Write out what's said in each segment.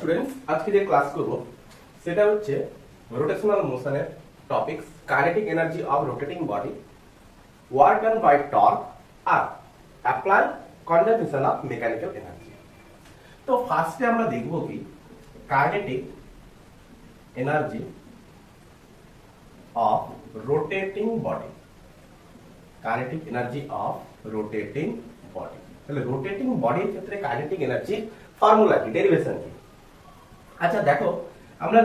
Students, আজকে যে class করব সেটা হচ্ছে রোটেশনাল মোশনের topics, kinetic energy of rotating body, work done by torque আর apply conservation of mechanical energy. তো ফার্স্টে আমরা দেখব কি kinetic energy of rotating body, kinetic energy of rotating body. তাহলে রোটেটিং বডির ক্ষেত্রে কাইনেটিক এনার্জির ফর্মুলা কি, ডেরিভেশন কি? আচ্ছা দেখো, আমরা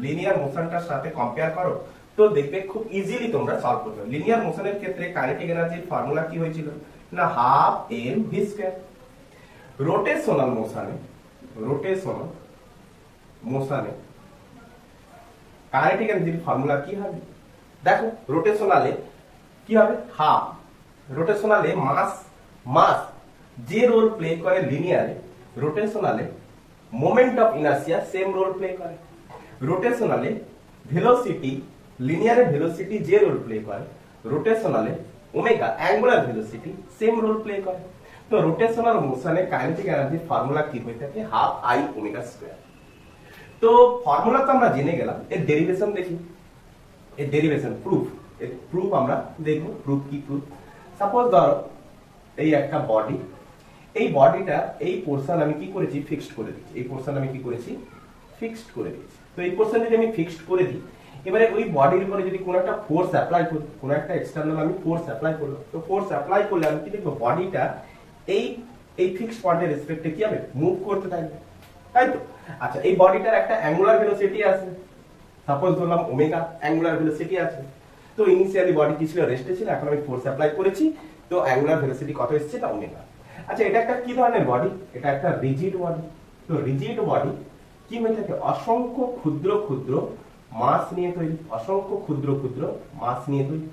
লিনিয়ার মোশনটার সাথে কম্পেয়ার করো তো দেখবে খুব ইজিলি তোমরা সলভ করবে। লিনিয়ার মোশনের ক্ষেত্রে কাইনেটিক এনার্জির ফর্মুলা কি হয়েছিল না, half M V square. Rotational মোশনে কাইনেটিক এনার্জির ফর্মুলা কি হবে? দেখো রোটেশনালে কি হবে, হাফ। রোটেশনালে মাস যে রোল প্লে করে লিনিয়ারে, রোটেশনালে moment of inertia same role play করে। রোটেশনালে ভেলোসিটি, লিনিয়ারে ভেলোসিটি যে রোল প্লে করে, রোটেশনালে omega angular velocity same role play করে। তো রোটেশনাল মোশনে কাইনেটিক এনার্জির ফর্মুলা কি হয়ে থাকে, হাফ আই ওমেগা স্কয়ার। তো ফর্মুলা তো আমরা জেনে গেলাম, এর ডেরিভেশন দেখি। এর ডেরিভেশন প্রুফ আমরা দেখব। প্রুফ কি? প্রুফ সাপোজ ধরো এই একটা বডি, এই বডিটা এই পোরশন আমি কি করেছি, ফিক্সড করে দিয়েছি। এই পোরশন আমি কি করেছি, ফিক্সড করে দিয়েছি। তো এই পোরশন যদি আমি ফিক্সড করে দিই, এবারে ওই বডির উপরে যদি কোনো একটা ফোর্স অ্যাপ্লাই করি, কোনো একটা এক্সটার্নাল আমি ফোর্স অ্যাপ্লাই করলাম, তো ফোর্স অ্যাপ্লাই করলে আমি কি দেখবো, বডিটা এই ফিক্সড পয়েন্টের রেসপেক্টে কি হবে, মুভ করতে থাকবে, তাই তো? আচ্ছা, এই বডিটার একটা অ্যাঙ্গুলার ভেলোসিটি আছে, সাপোজ ধরলাম ওমেগা অ্যাঙ্গুলার ভেলোসিটি আছে। তো ইনিশিয়ালি বডি কি ছিল, রেস্টে ছিল, এখন আমি ফোর্স অ্যাপ্লাই করেছি, তো অ্যাঙ্গুলার ভেলোসিটি কত এসেছে, না ওমেগা। আচ্ছা, এটা একটা কি ধরনের বডি? এটা একটা রিজিড বডি। তো রিজিড বডি কি হয়ে থাকে, অসংখ্য ক্ষুদ্র ক্ষুদ্র মাস নিয়ে তৈরি, অসংখ্য ক্ষুদ্র ক্ষুদ্র মাস নিয়ে তৈরি।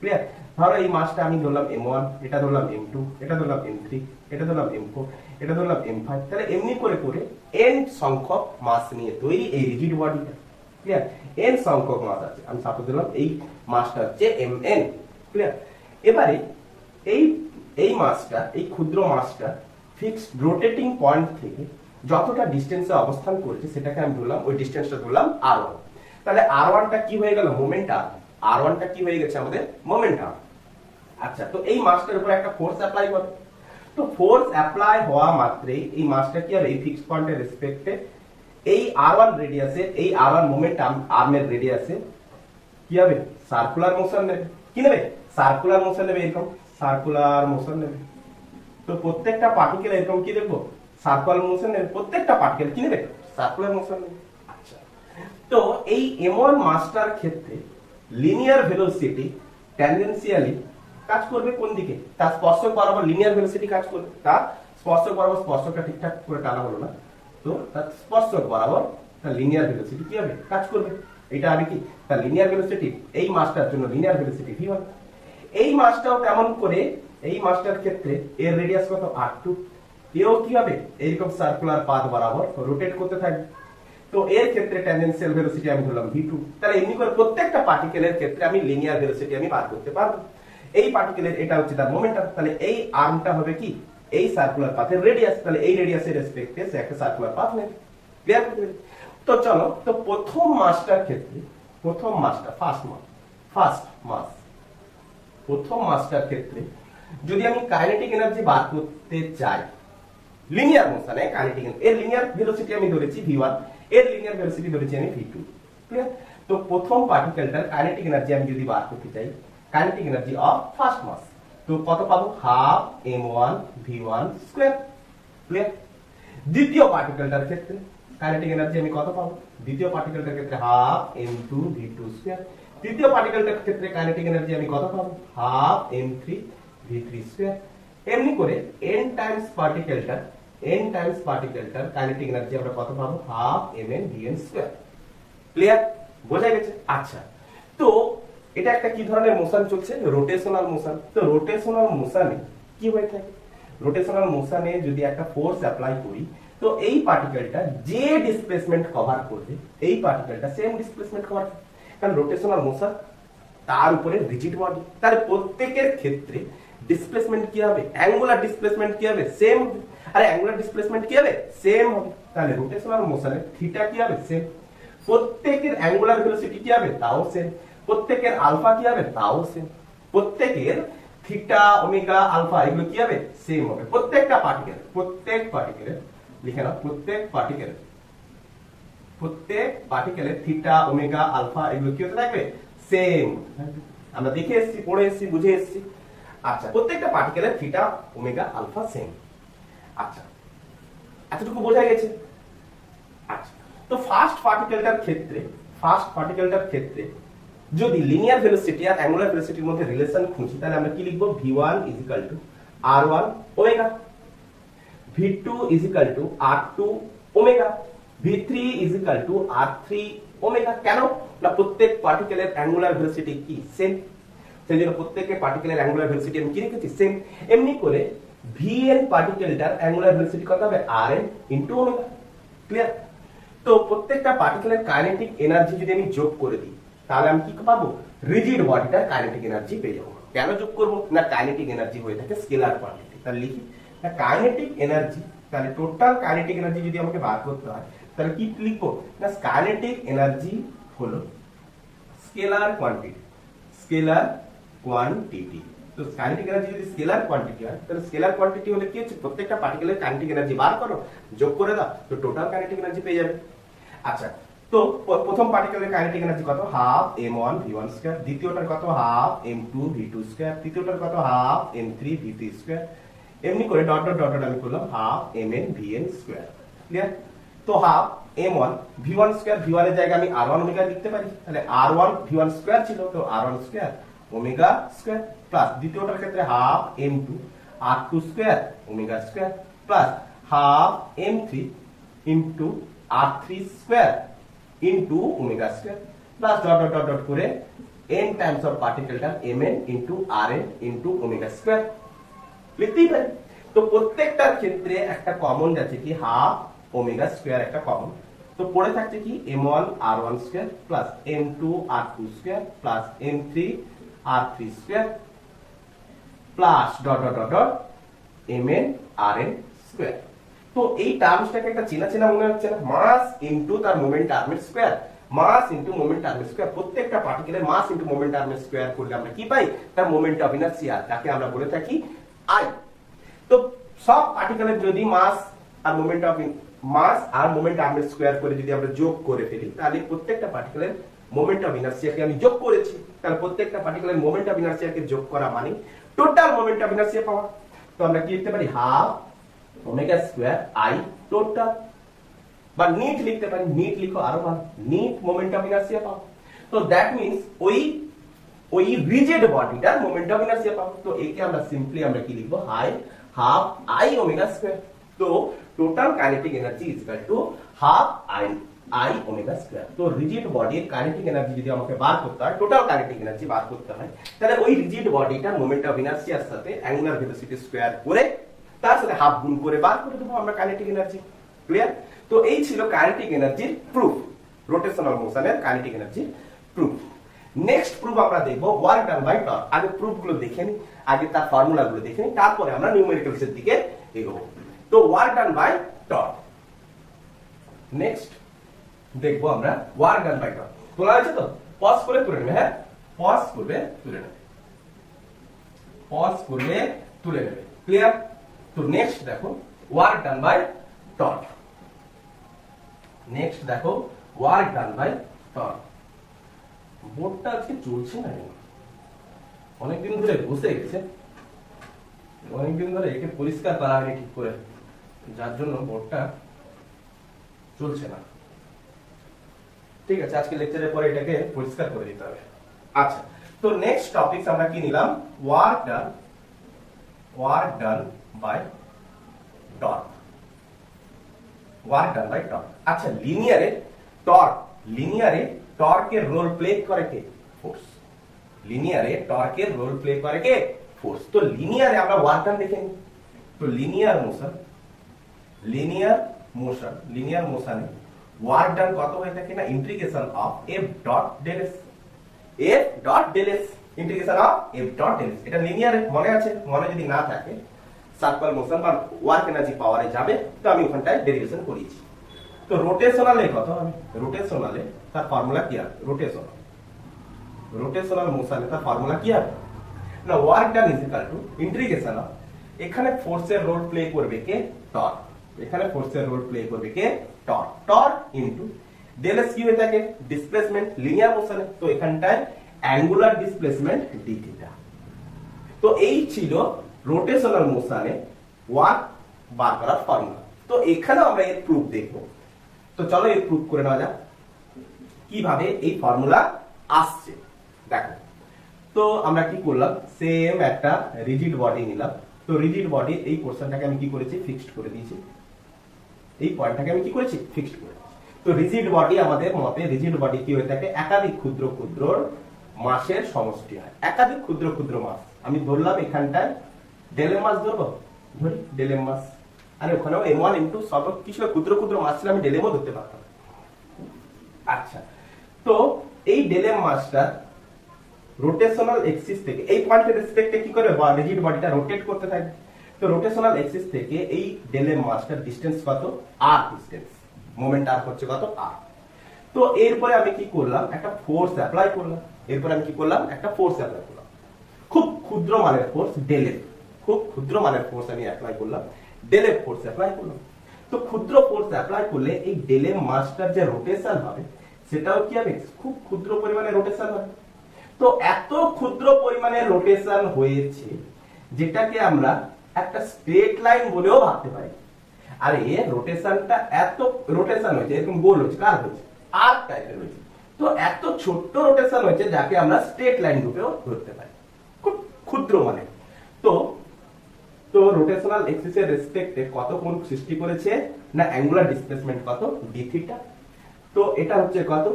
ক্লিয়ার? ধরো এই মাসটা আমি ধরলাম M1, এটা ধরলাম M2, এটা ধরলাম M3, এটা ধরলাম M4, এটা ধরলাম M5। তাহলে এমনি করে করে n সংখ্যক মাস নিয়ে তৈরি এই রিজিড বডিটা। ক্লিয়ার? n সংখ্যক মাস আছে, আমি সাপোজ দিলাম এই মাসটা হচ্ছে Mn। ক্লিয়ার? এবারে এই মাসটা, এই ক্ষুদ্র মাসটা ফিক্সড রোটেটিং পয়েন্ট থেকে যতটা ডিসটেন্সে অবস্থান করছে সেটাকে আমি ধরলাম, ওই ডিসটেন্সটা ধরলাম r1। তাহলে r1টা কি হয়ে গেল, মোমেন্টাম। r1টা কি হয়ে গেছে আমাদের, মোমেন্টাম। আচ্ছা, তো এই মাসটার উপর একটা ফোর্স অ্যাপ্লাই করে, তো ফোর্স অ্যাপ্লাই হওয়া মাত্রই এই মাসটা কি হবে, এই ফিক্সড পয়েন্টের রেসপেক্টে এই r1 রেডিয়াসে, এই r1 মোমেন্টাম আর্মের রেডিয়াসে কি হবে, সার্কুলার মোশন নেবে। কি নেবে, সার্কুলার মোশন নেবে, এরকম সার্কুলার মোশন নেবে। তো প্রত্যেকটা পার্টিকেল এরকম কি দেখবো, সার্কুলার মোশন নেবে। প্রত্যেকটা পার্টিকেল কি নেবে, সার্কুলার মোশন নেবে। আচ্ছা, তো এই M1 মাসটার ক্ষেত্রে লিনিয়ার ভেলোসিটি ট্যানজেনশিয়ালি কাজ করবে কোন দিকে, তার স্পর্শক বরাবর লিনিয়ার ভেলোসিটি কাজ করবে। তার স্পর্শক বরাবর, স্পর্শকটা ঠিকঠাক করে টানা হলো না, তো তার স্পর্শক বরাবর তার লিনিয়ার ভেলোসিটি কি হবে, কাজ করবে। এটা আগে কি, তার লিনিয়ার ভেলোসিটি এই মাসটার জন্য লিনিয়ার ভেলোসিটি v1। এই মাসটাও তেমন করে, এই মাসটার ক্ষেত্রে এর রেডিয়াস কত, r2। এও কি হবে, এইরকম সার্কুলার পাথ বরাবর রোটেট করতে থাকবে। তো এর ক্ষেত্রে ট্যানজেনশিয়াল ভেলোসিটি আমি ধরলাম v2। তাহলে এমনি করে প্রত্যেকটা পার্টিকেলের ক্ষেত্রে আমি লিনিয়ার ভেলোসিটি আমি বার করতে পারবো। এই পার্টিকেলের এটা হচ্ছে তার মোমেন্টাম, তাহলে এই আর্মটা হবে কি, এই সার্কুলার পাথের রেডিয়াস। তাহলে এই রেডিয়াসের রেসপেক্টে সে একটা সার্কুলার পাথ নেবে। ক্লিয়ার করতে পেরেছি? তো চলো, তো প্রথম মাসটার ক্ষেত্রে, প্রথম মাসটা প্রথম মাসটার ক্ষেত্রে যদি আমি কাইনেটিক এনার্জি বার করতে চাই, লিনিয়ার মোশনে কাইনেটিক এর লিনিয়ার ভেলোসিটি আমি ধরেছি v1, এর লিনিয়ার ভেলোসিটি ধরেছি আমি v2। ক্লিয়ার? তো প্রথম পার্টিকেলটার কাইনেটিক এনার্জি আমি যদি বার করতে চাই, কাইনেটিক এনার্জি অফ ফার্স্ট মাস, তো কত পাবো, half m1 v1 square. Clear? দ্বিতীয় পার্টিকেলটার ক্ষেত্রে কাইনেটিক এনার্জি আমি কত পাবো, দ্বিতীয় পার্টিকেলটার ক্ষেত্রে হাফ m2 v2 স্কয়ার। তৃতীয় পার্টিকেলটার ক্ষেত্রে কাইনেটিক এনার্জি আমি কত পাবো, হাফ m3 v3 স্কয়ার। এমনি করে n টাইমস পার্টিকেলটার কাইনেটিক এনার্জি আমরা কত পাবো, half mn vn square. Clear? বোঝা গেছে? আচ্ছা, তো এটা একটা কি ধরনের মোশন চলছে, রোটেশনাল মোশন। তো রোটেশনাল মোশনে কি হয়ে থাকে, রোটেশনাল মোশনে যদি একটা ফোর্স অ্যাপ্লাই করি, তো এই পার্টিকেলটা যে ডিসপ্লেসমেন্ট কভার করবে, এই পার্টিকেলটা সেম ডিসপ্লেসমেন্ট কভার করবে। কারণ রোটেশনাল মোশন, তার উপরে রিজিড বডি, তার প্রত্যেকের ক্ষেত্রে ডিসপ্লেসমেন্ট কি হবে, অ্যাঙ্গুলার ডিসপ্লেসমেন্ট কি হবে, সেম হবে। আরে অ্যাঙ্গুলার ডিসপ্লেসমেন্ট কি হবে, সেম হবে। তাহলে রোটেশনাল মোশনের থিটা কি হবে, সেম। প্রত্যেকের অ্যাঙ্গুলার ভেলোসিটি কি হবে, তাও সেম। প্রত্যেকের আলফা কি হবে, তাও সেম। প্রত্যেকের থিটা ওমেগা আলফা এগুলো কি হবে, সেম হবে। প্রত্যেক পার্টিকেলের লিখে নাও, প্রত্যেক পার্টিকেলের থিটা ওমেগা আলফা এগুলো কি হতে থাকবে, সেম। আমরা দেখে এসেছি, পড়ে এসেছি, বুঝে এসেছি। আচ্ছা, প্রত্যেকটা পার্টিকেলের থিটা ওমেগা আলফা সেম। আচ্ছা, এতটুকু বোঝা গেছে। আচ্ছা, তো ফার্স্ট পার্টিকেলটার ক্ষেত্রে যদি লিনিয়ার ভেলোসিটি আর অ্যাঙ্গুলার ভেলোসিটির মধ্যে রিলেশন খুঁজি, তাহলে আমরা কি লিখবো, v1 r1 omega, v2 r2 omega, v3 r3 omega. কেন না, প্রত্যেক পার্টিকেলের অ্যাঙ্গুলার ভেলোসিটি কি, সেম। সেই জন্য প্রত্যেকটা পার্টিকেলের অ্যাঙ্গুলার ভেলোসিটি আমি কি লিখেছি, সেম। এমনি করে vn পার্টিকেলটার অ্যাঙ্গুলার ভেলোসিটি কত হবে, rn ইনটু ওমেগা। ক্লিয়ার? তো প্রত্যেকটা পার্টিকেলের কাইনেটিক এনার্জি যদি আমি যোগ করে দিই, তাহলে আমি কি পাবো, রিজিড বডিটার কাইনেটিক এনার্জি পেয়ে যাবো। কেন যোগ করবো না, কাইনেটিক এনার্জি হয়ে থাকে স্কেলার কোয়ান্টিটি। তাহলে লিখি না, কাইনেটিক এনার্জি, তাহলে টোটাল কাইনেটিক এনার্জি যদি আমাকে বার করতে হয়, তাহলে কি লিখবো না, কাইনেটিক এনার্জি হলো স্কেলার কোয়ান্টিটি। তো কাইনেটিক এনার্জি যদি স্কেলার কোয়ান্টিটি হয়, তাহলে স্কেলার কোয়ান্টিটি হলে কি হচ্ছে, প্রত্যেকটা পার্টিকেলের কাইনেটিক এনার্জি বার করো, যোগ করে দাও, তো টোটাল কাইনেটিক এনার্জি পেয়ে যাবে। আচ্ছা, তো প্রথম পার্টিকেলের কাইনেটিক এনার্জি কত, হাফ m1 v1 স্কয়ার, দ্বিতীয়টার কত হাফ m2 v2 স্কয়ার, তৃতীয়টার কত হাফ m3 v3 স্কয়ার। এমনি করে ডট ডট ডট আমি করলাম half mn vn square. Clear? তো half m1 v1 square, v1 এর জায়গায় আমি r1 ওমেগা লিখতে পারি, তাহলে r1 v1 স্কয়ার ছিল, তো r1 square omega square, plus দ্বিতীয়টার ক্ষেত্রে half m2 r2 square omega square, plus half m3 into r3 square into omega square, plus dot dot dot dot করে n টাইমস অফ পার্টিকেলটা mn into rn into omega square লিখতেই পারি। তো প্রত্যেকটার ক্ষেত্রে একটা কমন যাচ্ছে কি, হাফ ওমেগা স্কয়ার একটা কমন। তো পড়ে থাকছে কি, m1 r1 square plus m2 r2 square plus m3 r3 square plus dot dot dot dot mn rn square. তো এই টার্মসটাকে একটা চেনা চেনা মনে হচ্ছে না, মাস ইনটু তার মোমেন্ট আর্মের স্কয়ার, মাস ইনটু মোমেন্ট আর্মের স্কয়ার। প্রত্যেকটা পার্টিকেলের মাস ইনটু মোমেন্ট আর্মের স্কয়ার করলে আমরা কি পাই, তার মোমেন্ট অফ ইনারশিয়া, তাকে আমরা বলে থাকি I। তো সব পার্টিকেলের যদি মাস আর মোমেন্ট আর্মের স্কয়ার করে যদি আমরা যোগ করে ফেলি, তাহলে প্রত্যেকটা পার্টিকেলের মোমেন্ট অফ ইনারশিয়াকে আমি যোগ করেছি। তাহলে প্রত্যেকটা পার্টিকেলের মোমেন্ট অফ ইনারশিয়াকে যোগ করা মানে টোটাল মোমেন্ট অফ ইনারশিয়া পাওয়া। তো আমরা কি লিখতে পারি, half omega square I total, বা নিট লিখতে পারি, নিট লিখো আরো ভালো, নিট মোমেন্ট অফ ইনারশিয়া পাবো। তো দ্যাট মিন্স ওই রিজিড বডিটার মোমেন্ট অফ ইনারশিয়া পাবো। তো একে আমরা সিম্পলি আমরা কি লিখবো, হাফ I ওমেগা স্কয়ার। তো total kinetic energy is equal to half I omega square. তো রিজিড বডির কাইনেটিক এনার্জি যদি আমাকে বার করতে হয়, টোটাল কাইনেটিক এনার্জি বার করতে হয়, তাহলে ওই রিজিড বডিটার মোমেন্ট অফ ইনারশিয়ার সাথে অ্যাঙ্গুলার ভেলোসিটি স্কয়ার করে তার সাথে হাফ গুণ করে বার করে দেবো আমরা কাইনেটিক এনার্জি। ক্লিয়ার? তো এই ছিল কাইনেটিক এনার্জির প্রুফ, রোটেশনাল মোশনের কাইনেটিক এনার্জির প্রুফ। নেক্সট প্রুফ আমরা দেখব ওয়ার্ক ডান বাই টর্ক। আগে প্রুফ গুলো দেখে নি, আগে তার ফর্মুলা গুলো দেখে নি, তারপরে আমরা নিউমেরিক্যালস এর দিকে এগোবো। তো work done by torque next দেখবো আমরা, ওয়ার্ক ডান বাই টর্ক। তোলা আছে তো, পজ করে তুলে নেবে, হ্যাঁ পজ করবে তুলে নেবে, পজ করবে তুলে নেবে। ক্লিয়ার? তো নেক্সট দেখো work done by torque. Next দেখো ওয়ার্ক ডান বাই টর্ক। বোর্ডটা আজকে চলছে না, অনেকদিন ধরে বসে গেছে, অনেকদিন ধরে একে পরিষ্কার করা হয়নি ঠিক করে, যার জন্য বোর্ডটা চলছে না। ঠিক আছে, আজকে লেকচারের পরে এটাকে পরিষ্কার করে দিতে হবে। আচ্ছা, তো নেক্সট টপিক আমরা কি নিলাম, work done by torque. Work done by torque. আচ্ছা, লিনিয়ারে টর্কের রোল প্লে করে কে, ফোর্স। লিনিয়ারে টর্কের রোল প্লে করে কে, ফোর্স। তো লিনিয়ারে আমরা ওয়ার্ক ডান দেখে নিই। তো লিনিয়ার মোশনে ওয়ার্ক ডান কত হয়ে থাকে না, integration of f dot del s, integration of F dot del S. এটা লিনিয়ার, মনে আছে? মনে যদি না থাকে সার্কুলার মোশন বা ওয়ার্ক এনার্জি পাওয়ারে যাবে, তো আমি ওখানটায় ডেরিভেশন করিয়েছি। তো রোটেশনালে কত হবে? রোটেশনালে তার ফর্মুলা কি হবে? রোটেশনাল মোশনে তার ফর্মুলা কি হবে না, work done is equal to integration of, এখানে ফোর্সের রোল প্লে করবে কে? টর্ক। এখানে ফোর্সের রোল প্লে করবে কে? Torque. Torque into del S কি হয়ে থাকে? ডিসপ্লেসমেন্ট লিনিয়ার মোশনে, তো এখানটায় অ্যাঙ্গুলার ডিসপ্লেসমেন্ট ডি থিটা। তো এই ছিল রোটেশনাল মোশনে ওয়ার্ক বার করার ফর্মুলা। তো এখানে আমরা এর প্রুফ দেখব। তো চলো এর প্রুফ করে নেওয়া যাক কিভাবে এই ফর্মুলা আসছে। দেখো, তো আমরা কি করলাম, সেম একটা রিজিড বডি নিলাম। তো রিজিড বডি এই পোরশনটাকে আমি কি করেছি? ফিক্সড করে দিয়েছি। এই পয়েন্টটাকে আমি কি করেছি? ফিক্সড করে দিয়েছি। তো রিজিড বডি, আমাদের মতে রিজিড বডি কি হয়ে থাকে? একাধিক ক্ষুদ্র ক্ষুদ্র মাসের সমষ্টি হয়। একাধিক ক্ষুদ্র ক্ষুদ্র মাস, আমি ধরলাম এখানটায় ডেলেম মাস ধরবো, ধরি ডেলেম মাস। আরে ওখানেও m1 m2 সব কিছু ক্ষুদ্র ক্ষুদ্র মাস ছিল, আমি ডেলেমও ধরতে পারতাম। আচ্ছা, তো এই ডেলেম মাসটা রোটেশনাল এক্সিস থেকে এই পয়েন্টের রেসপেক্টে কি করবে? রিজিড বডিটা রোটেট করতে থাকবে। তো রোটেশনাল এক্সিস থেকে এই ডেলেম মাসটার ডিসটেন্স কত? r ডিসটেন্স, মোমেন্ট r হচ্ছে কত? r। তো এরপরে আমি কি করলাম? একটা ফোর্স অ্যাপ্লাই করলাম। এরপরে আমি কি করলাম? একটা ফোর্স অ্যাপ্লাই করলাম, খুব ক্ষুদ্র মানের ফোর্স ডেলেম, খুব ক্ষুদ্র মানের ফোর্স আমি অ্যাপ্লাই করলাম, ডেলেম ফোর্স অ্যাপ্লাই করলাম। তো ক্ষুদ্র ফোর্স অ্যাপ্লাই করলে এই ডেলেম মাসটার যে রোটেশন হবে সেটাও কি হবে? খুব ক্ষুদ্র পরিমাণে রোটেশন হবে। তো এত ক্ষুদ্র পরিমাণে রোটেশন হয়েছে যেটাকে আমরা একটা স্ট্রেট লাইন বলেও ভাবতে পারি। আর এর রোটেশনটা এত রোটেশন হয়েছে, এরকম গোল হয়েছে, কার হয়েছে? আর টাইপের হয়েছে। তো এত ছোট্ট রোটেশন হয়েছে যাকে আমরা স্ট্রেট লাইন রূপেও ধরতে পারি, খুব ক্ষুদ্র মানে। তো তো রোটেশনাল এক্সিসের রেসপেক্টে কত কোণ সৃষ্টি করেছে না, অ্যাঙ্গুলার ডিসপ্লেসমেন্ট কত? D theta. তো এটা হচ্ছে কত?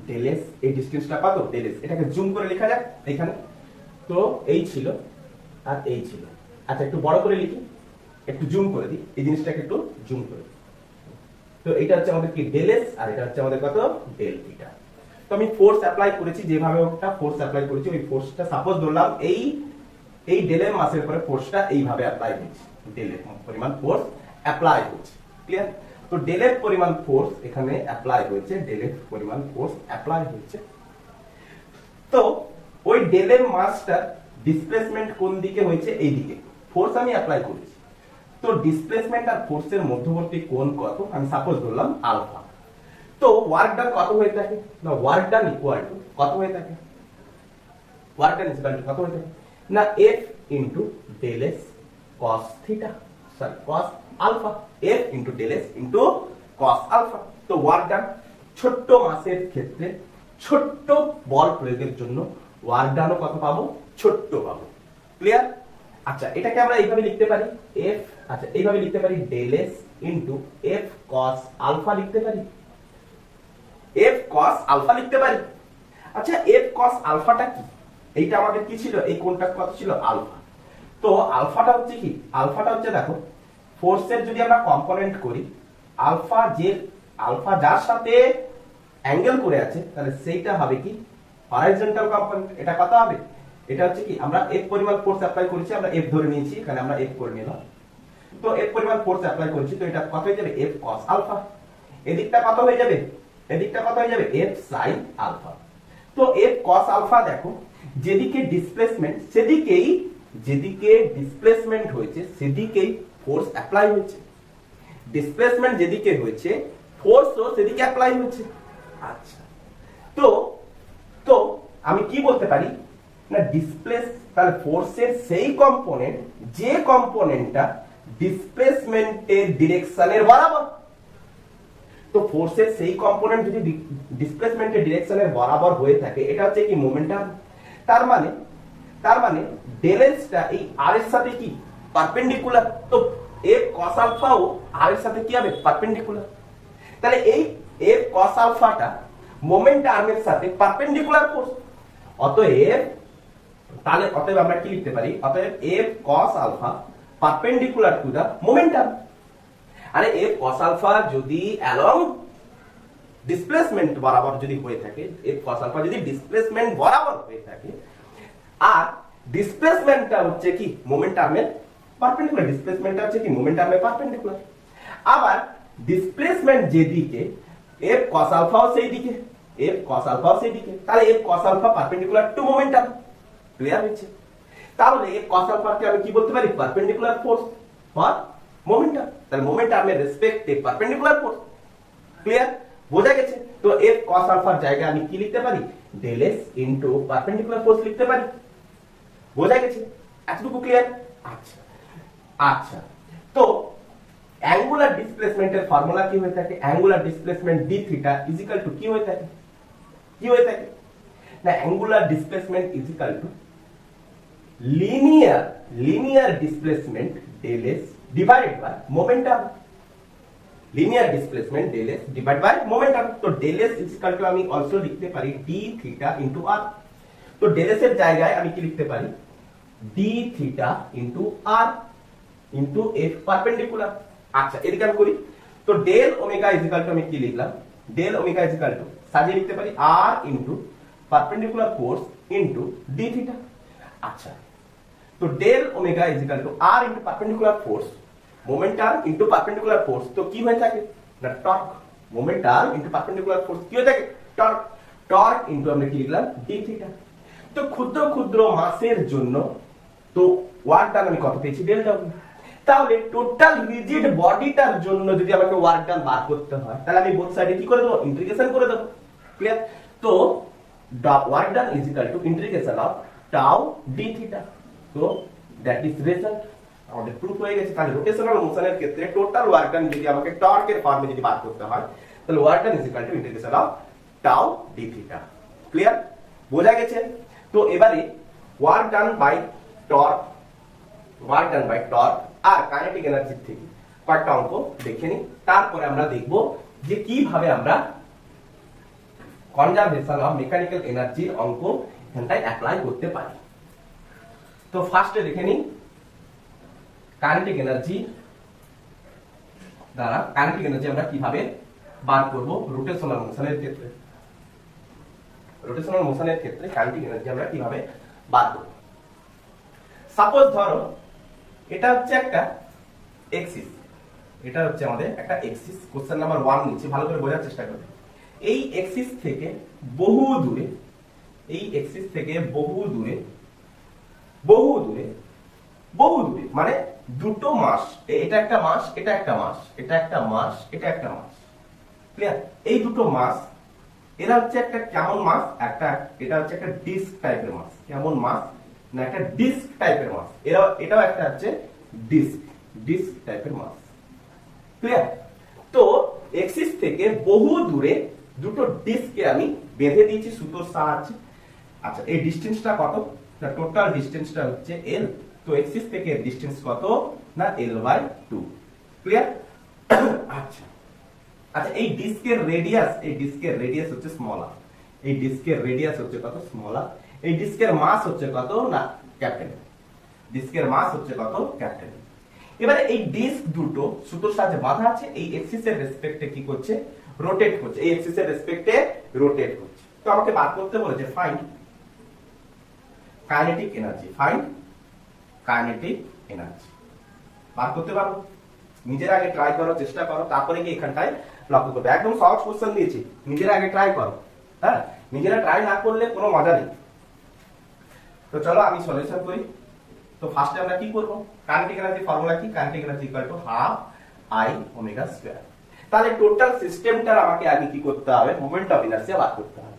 Del S. এই ডিসটেন্সটা কত? Del S. এটাকে জুম করে লেখা যাক এখানে। তো এই ছিল আর এই ছিল। আচ্ছা, একটু বড় করে লিখি, একটু জুম করে দিই, এই জিনিসটাকে একটু জুম করে দিই। তো এটা হচ্ছে আমাদের কি? ডেল এস, আর এটা হচ্ছে আমাদের কত? Del theta. তো আমি ফোর্স অ্যাপ্লাই করেছি, যেভাবে একটা ফোর্স অ্যাপ্লাই করেছি, ওই ফোর্সটা সাপোজ ধরলাম এই ডেলের মাসের পরে ফোর্সটা এইভাবে অ্যাপ্লাই হচ্ছে, ডেলের পরিমাণ ফোর্স অ্যাপ্লাই হচ্ছে। ক্লিয়ার? তো ডেলের পরিমাণ ফোর্স এখানে অ্যাপ্লাই হয়েছে, ডেলের পরিমাণ ফোর্স অ্যাপ্লাই হয়েছে। তো ওই ডেলের মাসটা ডিসপ্লেসমেন্ট কোন দিকে হয়েছে? এই দিকে। ফোর্স আমি অ্যাপ্লাই করেছি, তো ডিসপ্লেসমেন্ট আর ফোর্সের মধ্যবর্তী কোণ কত? আমি সাপোজ ধরলাম আলফা। তো ওয়ার্ক ডান কত হয়ে থাকে না, ওয়ার্ক ডান ইকুয়াল টু কত হয়ে থাকে? ওয়ার্ক ডান ইকুয়াল টু কত হয়ে থাকে না, F into del S cos theta, sorry cos alpha, F into del S into cos alpha. তো ওয়ার্ক ডান, ছোট্ট মাসের ক্ষেত্রে ছোট্ট বল প্রয়োগের জন্য ওয়ার্ক ডানও কত পাবো? ছোট্ট পাবো। ক্লিয়ার? আচ্ছা, এটাকে আমরা এইভাবে লিখতে পারি F, আচ্ছা এইভাবে লিখতে পারি del S into F cos alpha লিখতে পারি, F cos আলফা লিখতে পারি। আচ্ছা, F cos আলফাটা কি? এইটা আমাদের কি ছিল? এই কোণটা কত ছিল? আলফা। তো আলফাটা হচ্ছে কি? আলফাটা হচ্ছে, দেখো ফোর্সের যদি আমরা কম্পোনেন্ট করি, আলফা যার সাথে অ্যাঙ্গেল করে আছে তাহলে সেইটা হবে কি? Horizontal component. এটা কত হবে? এটা হচ্ছে কি? আমরা F পরিমাণ ফোর্স অ্যাপ্লাই করেছি, আমরা F ধরে নিয়েছি, এখানে আমরা F করে নিলাম। তো F পরিমাণ ফোর্স অ্যাপ্লাই করেছি, তো এটা কত হয়ে যাবে? F cos alpha. এদিকটা কত হয়ে যাবে? এদিকটা কত হয়ে যাবে? F sin alpha. তো F cos আলফা, দেখো যেদিকে ডিসপ্লেসমেন্ট যেদিকে ডিসপ্লেসমেন্ট হয়েছে সেদিকেই ফোর্স অ্যাপ্লাই হয়েছে, ডিসপ্লেসমেন্ট যেদিকে হয়েছে ফোর্সও সেদিকে অ্যাপ্লাই হয়েছে। আচ্ছা, তো আমি কি বলতে পারি না, তাহলে ফোর্সের সেই কম্পোনেন্ট যে কম্পোনেন্টটা ডিসপ্লেসমেন্টের ডিরেকশনের বরাবর। তো ফোর্সের সেই কম্পোনেন্ট যদি ডিসপ্লেসমেন্টের ডিরেকশনের বরাবর হয়ে থাকে, এটা হচ্ছে কি? মোমেন্টাম। তার মানে ডেল এসটা এই আর এর সাথে কি? পারপেন্ডিকুলার। তো F cos আলফাও আর এর সাথে কি হবে? পারপেন্ডিকুলার। তাহলে এই F cos আলফাটা মোমেন্টামের সাথে পারপেন্ডিকুলার ফোর্স। অতএব আমরা কি লিখতে পারি? অতএব F cos alpha perpendicular to the momentum. আরে F cos আলফা যদি অ্যালং ডিসপ্লেসমেন্ট বরাবর যদি হয়ে থাকে, এফ কস আলফা যদি ডিসপ্লেসমেন্ট বরাবর হয়ে থাকে, আর ডিসপ্লেসমেন্টটা হচ্ছে কি মোমেন্টামের পারপেন্ডিকুলার, ডিসপ্লেসমেন্টটা হচ্ছে কি মোমেন্টামের পারপেন্ডিকুলার। আবার ডিসপ্লেসমেন্ট যেদিকে এফ কস আলফাও সেই দিকে, এফ কস আলফাও সেই দিকে, তাহলে F cos alpha perpendicular to momentum. Clear হচ্ছে? তাহলে এফ কস আলফাকে আমি কি বলতে পারি? Perpendicular force for momentum. তাহলে মোমেন্টামের রেসপেক্টে পারপেন্ডিকুলার ফোর্স। ক্লিয়ার? বোঝা গেছে? তো এফ কস আলফার জায়গায় আমি কি লিখতে পারি? Del S into perpendicular force লিখতে পারি। বোঝা গেছে? এতটুকু ক্লিয়ার? আচ্ছা আচ্ছা, তো অ্যাঙ্গুলার ডিসপ্লেসমেন্টের ফর্মুলা কি হয়ে থাকে? Angular displacement d theta is equal to কি হয়ে থাকে? কি হয়ে থাকে না, angular displacement is equal to linear displacement del S divided by momentum. Linear displacement del S divide by momentum. তো del S is equal to আমি also লিখতে পারি ডি থিটা ইনটু আর। তো ডেল এস এর জায়গায় আমি কি লিখতে পারি? D theta into r into F perpendicular. আচ্ছা, এদিকে আমি করি। তো del omega is equal to আমি কি লিখলাম? Del omega is equal to সাজিয়ে লিখতে পারি r into perpendicular force into D theta. আচ্ছা, তো del omega is equal to r into perpendicular force, momentum into perpendicular force. তো কি হয়ে থাকে না torque. Momentum into perpendicular force কি হয়ে থাকে? টর্ক। টর্ক ইনটু আমরা কি লিখলাম? D theta. তো ক্ষুদ্র ক্ষুদ্র মাসের জন্য তো ওয়ার্ক ডান আমি কত পেয়েছি? Del W. তাহলে টোটাল রিজিড বডিটার জন্য যদি আমাকে ওয়ার্ক ডান বার করতে হয়, তাহলে আমি বোথ সাইডে কি করে দেবো? ইন্টিগ্রেশন করে দেবো। ক্লিয়ার? তো work done is equal to integration of tau D theta. তো দ্যাট ইজ রেজাল্ট। আমাদের প্রুফ হয়ে গেছে। তাহলে রোটেশনাল মোশনের ক্ষেত্রে টোটাল ওয়ার্ক ডান যদি আমাকে টর্কের ফর্মে যদি বার করতে হয়, তাহলে work done is equal to integration of tau D theta. Clear? বোঝা গেছে? তো এবারে work done by torque, work done by torque আর কাইনেটিক এনার্জি থেকে কয়েকটা অঙ্ক দেখে নিই। তারপরে আমরা দেখব যে কিভাবে আমরা কনজারভেশন অফ মেকানিক্যাল এনার্জির অঙ্ক এখানটায় অ্যাপ্লাই করতে পারি। তো ফার্স্টে দেখে নিই কাইনেটিক এনার্জি দ্বারা কাইনেটিক এনার্জি আমরা কিভাবে বার করব রোটেশনাল মোশনের ক্ষেত্রে। রোটেশনাল মোশনের ক্ষেত্রে কাইনেটিক এনার্জি আমরা কিভাবে বার করব। সাপোজ ধরো এটা হচ্ছে একটা এক্সিস, এটা হচ্ছে আমাদের একটা এক্সিস। কোশ্চেন নাম্বার 1 নিচে ভালো করে বোঝার চেষ্টা করবে। এই এক্সিস থেকে বহু দূরে, এই এক্সিস থেকে বহু দূরে, বহু দূরে, বহু দূরে মানে দুটো মাস, এটা একটা মাস, এটা একটা মাস, এটা একটা মাস, এটা একটা মাস। ক্লিয়ার? এই দুটো মাস এরা হচ্ছে একটা কেমন মাস? একটা এটা হচ্ছে একটা ডিস্ক টাইপের মাস। কেমন মাস না একটা ডিস্ক টাইপের মাস। এটাও একটা হচ্ছে ডিস্ক টাইপের মাস। ক্লিয়ার? তো এক্সিস থেকে বহু দূরে দুটো ডিস্ককে আমি বেঁধে দিয়েছি সুতোর সাহায্যে। আচ্ছা, এই ডিসটেন্সটা কত না টোটাল ডিসটেন্সটা হচ্ছে l। তো এক্সিস থেকে এর ডিসটেন্স কত না l/2। ক্লিয়ার? আচ্ছা আচ্ছা, এই ডিস্কের রেডিয়াস হচ্ছে স্মল r। এই ডিস্কের রেডিয়াস হচ্ছে কত? Small r। এই ডিস্কের মাস হচ্ছে কত না ক্যাপিটাল। ডিস্কের মাস হচ্ছে কত? ক্যাপিটাল। এবারে এই ডিস্ক দুটো সুতোর সাহায্যে বাঁধা আছে, এই এক্সিসের রেসপেক্টে কি করছে? রোটেট করছে। এই এক্সিসের রেসপেক্টে রোটেট করছে। তো আমাকে বার করতে বলেছে find kinetic energy. Find kinetic energy বার করতে পারো? নিজের আগে ট্রাই করো, চেষ্টা করো, তারপরে কি এখানটায় লক্ষ্য করবে। একদম সহজ কোশ্চেন দিয়েছি, নিজের আগে ট্রাই করো। হ্যাঁ, নিজেরা ট্রাই না করলে কোনো মজা নেই। তো চলো আমি সলিউশন করি। তো ফার্স্টে আমরা কি করব? কাইনেটিক এনার্জি ফর্মুলা কি? Kinetic energy equal to half I omega square. তাহলে টোটাল সিস্টেমটার আমাকে আগে কি করতে হবে? মোমেন্ট অফ ইনার্সিয়া বার করতে হবে।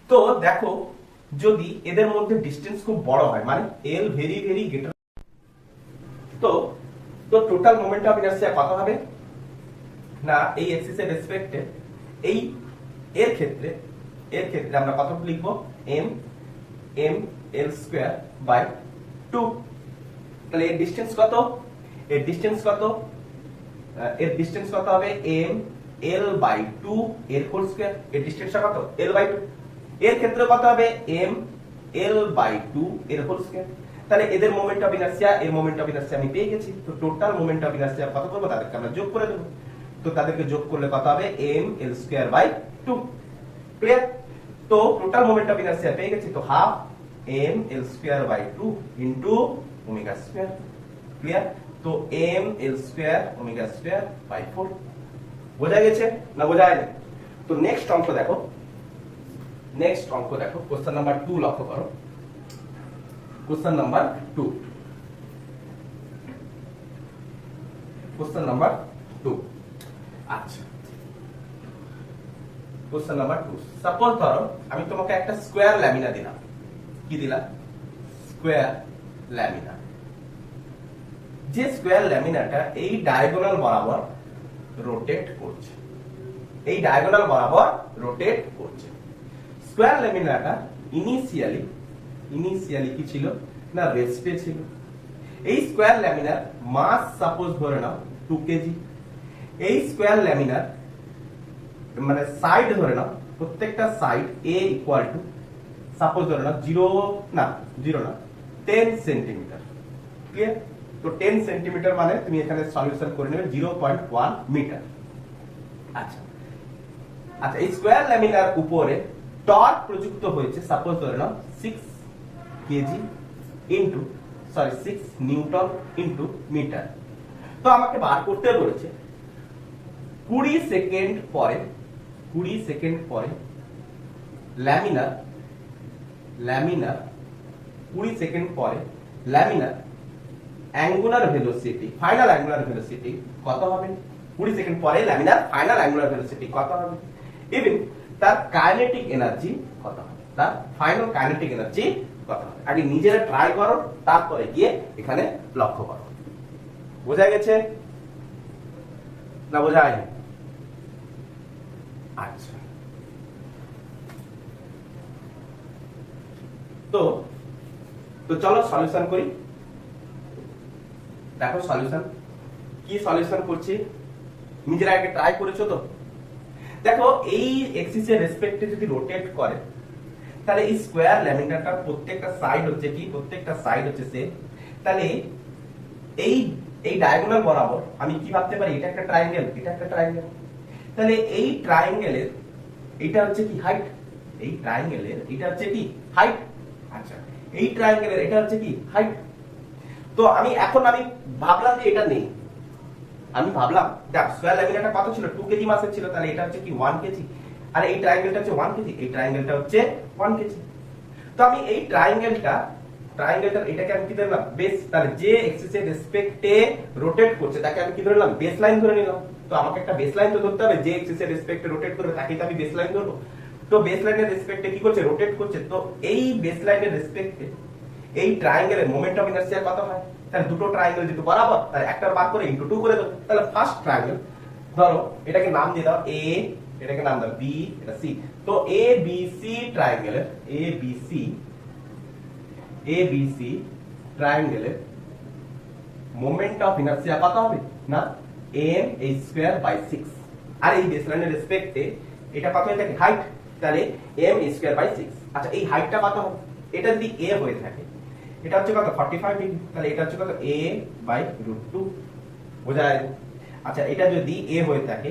তো দেখো, যদি এদের মধ্যে ডিসটেন্স খুব বড় হয়, মানে L ভেরি ভেরি গ্রেটার, তো টোটাল মোমেন্ট অফ ইনার্সিয়া কত হবে না এই এক্সিসের রেসপেক্টে এই এর ক্ষেত্রে আমরা কত লিখব? m l square by 2। তাহলে এর ডিসটেন্স কত? এর ডিসটেন্স কত? এর ডিসটেন্স কত হবে? m l বাই 2 এর হোল স্কয়ার। এর ডিসটেন্সটা কত? l by 2। এর ক্ষেত্রে কত হবে? m l বাই 2 এর হোল স্কয়ার। তাহলে এদের মোমেন্ট অফ ইনার্সিয়া, এর মোমেন্ট অফ ইনার্সিয়া আমি পেয়ে গেছি। তো টোটাল মোমেন্ট অফ ইনার্সিয়া কত করব? তাদেরকে আমরা যোগ করে দেব। তো তাদেরকে যোগ করলে কত হবে m l square by 2। Clear? তো টোটাল মোমেন্ট অফ ইনারশিয়া পেয়ে গেছি, তো half m l square by 2 into omega square. Clear? তো m l square omega square by 4। বোঝা গেছে না বোঝা যায়নি? তো নেক্সট অঙ্ক দেখো, কোশ্চেন নাম্বার 2 লক্ষ্য করো। কোশ্চেন নাম্বার 2, আচ্ছা কোশ্চেন নাম্বার 2, সাপোজ ধরো আমি তোমাকে একটা স্কয়ার ল্যামিনা দিলাম। কি দিলাম? Square lamina. যে স্কয়ার ল্যামিনাটা এই ডায়াগোনাল বরাবর রোটেট করছে, স্কয়ার ল্যামিনাটা ইনিশিয়ালি কি ছিল না, রেস্টে ছিল। এই স্কয়ার ল্যামিনার মাস সাপোজ ধরে নাও 2 কেজি। এই স্কয়ার ল্যামিনার মানে সাইড ধরে নাও, প্রত্যেকটা side a equal two suppose ধরে নাও 10 সেন্টিমিটার। ক্লিয়ার? তো 10 সেন্টিমিটার মানে তুমি এখানে সলিউশন করে নেবে 0.1 মিটার। আচ্ছা, এই স্কয়ার ল্যামিনার উপরে টর্ক প্রযুক্ত হয়েছে সাপোজ ধরে নাও 6 kg into 6 newton into metre. তো আমাকে বার করতে বলেছে 20 সেকেন্ড পরে ল্যামিনার 20 সেকেন্ড পরে laminar angular velocity, final angular velocity কত হবে? 20 সেকেন্ড পরে ল্যামিনার ফাইনাল অ্যাঙ্গুলার ভেলোসিটি কত হবে? ইভেন তার কাইনেটিক এনার্জি কত হবে? তার ফাইনাল কাইনেটিক এনার্জি কত হবে? আগে নিজেরা ট্রাই করো, তারপরে গিয়ে এখানে লক্ষ্য করো। বোঝা গেছে না বোঝা যায়নি? আচ্ছা, তো চলো সলিউশন করি। দেখো সলিউশন কি সলিউশন করছি, নিজেরা আগে ট্রাই করেছো তো? দেখো এই এক্সিসের রেসপেক্টে যদি রোটেট করে তাহলে এই স্কয়ার ল্যামিনারটার প্রত্যেকটা সাইড হচ্ছে সেম। তাহলে এই ডায়াগোনাল বরাবর আমি কি ভাবতে পারি, এটা একটা ট্রায়াঙ্গেল, তাহলে এই ট্রায়াঙ্গেলের এটা হচ্ছে কি হাইট, আচ্ছা এই ট্রায়াঙ্গেলের এটা হচ্ছে কি হাইট। তো আমি ভাবলাম যে এটা নেই, দেখ স্কয়ার ল্যামিনারটা কত ছিল, 2 কেজি মাসের ছিল, তাহলে এটা হচ্ছে কি 1 কেজি, আর এই ট্রায়াঙ্গেলটা হচ্ছে 1 কেজি, এই ট্রায়াঙ্গেলটা হচ্ছে 1 কেজি। তো আমি এই ট্রায়াঙ্গেলটা এটাকে আমি কি ধরলাম, বেস। তাহলে যে এক্সিসের রেসপেক্টে রোটেট করছে তাকে আমি কি ধরলাম, বেস লাইন ধরে নিলাম। তো আমাকে একটা বেস লাইন তো ধরতে হবে, যে এক্সিসের রেসপেক্টে রোটেট করবে তাকে তো আমি বেস লাইন ধরবো। তো বেস লাইনের রেসপেক্টে কি করছে, রোটেট করছে। তো এই বেস লাইনের রেসপেক্টে এই ট্রায়াঙ্গেলের মোমেন্ট অফ ইনারশিয়া কত হয়? তাহলে দুটো ট্রায়াঙ্গেল যেহেতু বরাবর, তাহলে একটা বার করে ইনটু 2 করে দাও। তাহলে ফার্স্ট ট্রায়াঙ্গেল ধরো, এটাকে নাম দিয়ে দাও A, এটাকে নাম দাও B, এটা C। তো ABC ট্রায়াঙ্গেলের মোমেন্ট অফ ইনারশিয়া কত হবে না, m a স্কয়ার বাই 6। আর এই বেসলাইনের রেসপেক্টে এটা কত হয়ে থাকে, হাইট, তাহলে m a স্কয়ার বাই 6। আচ্ছা এই হাইটটা কত হবে? এটা যদি a হয়ে থাকে, এটা হচ্ছে কত 45 ডিগ্রি, তাহলে এটা হচ্ছে কত a বাই √2। বোঝা যায়? আচ্ছা এটা যদি a হয়ে থাকে,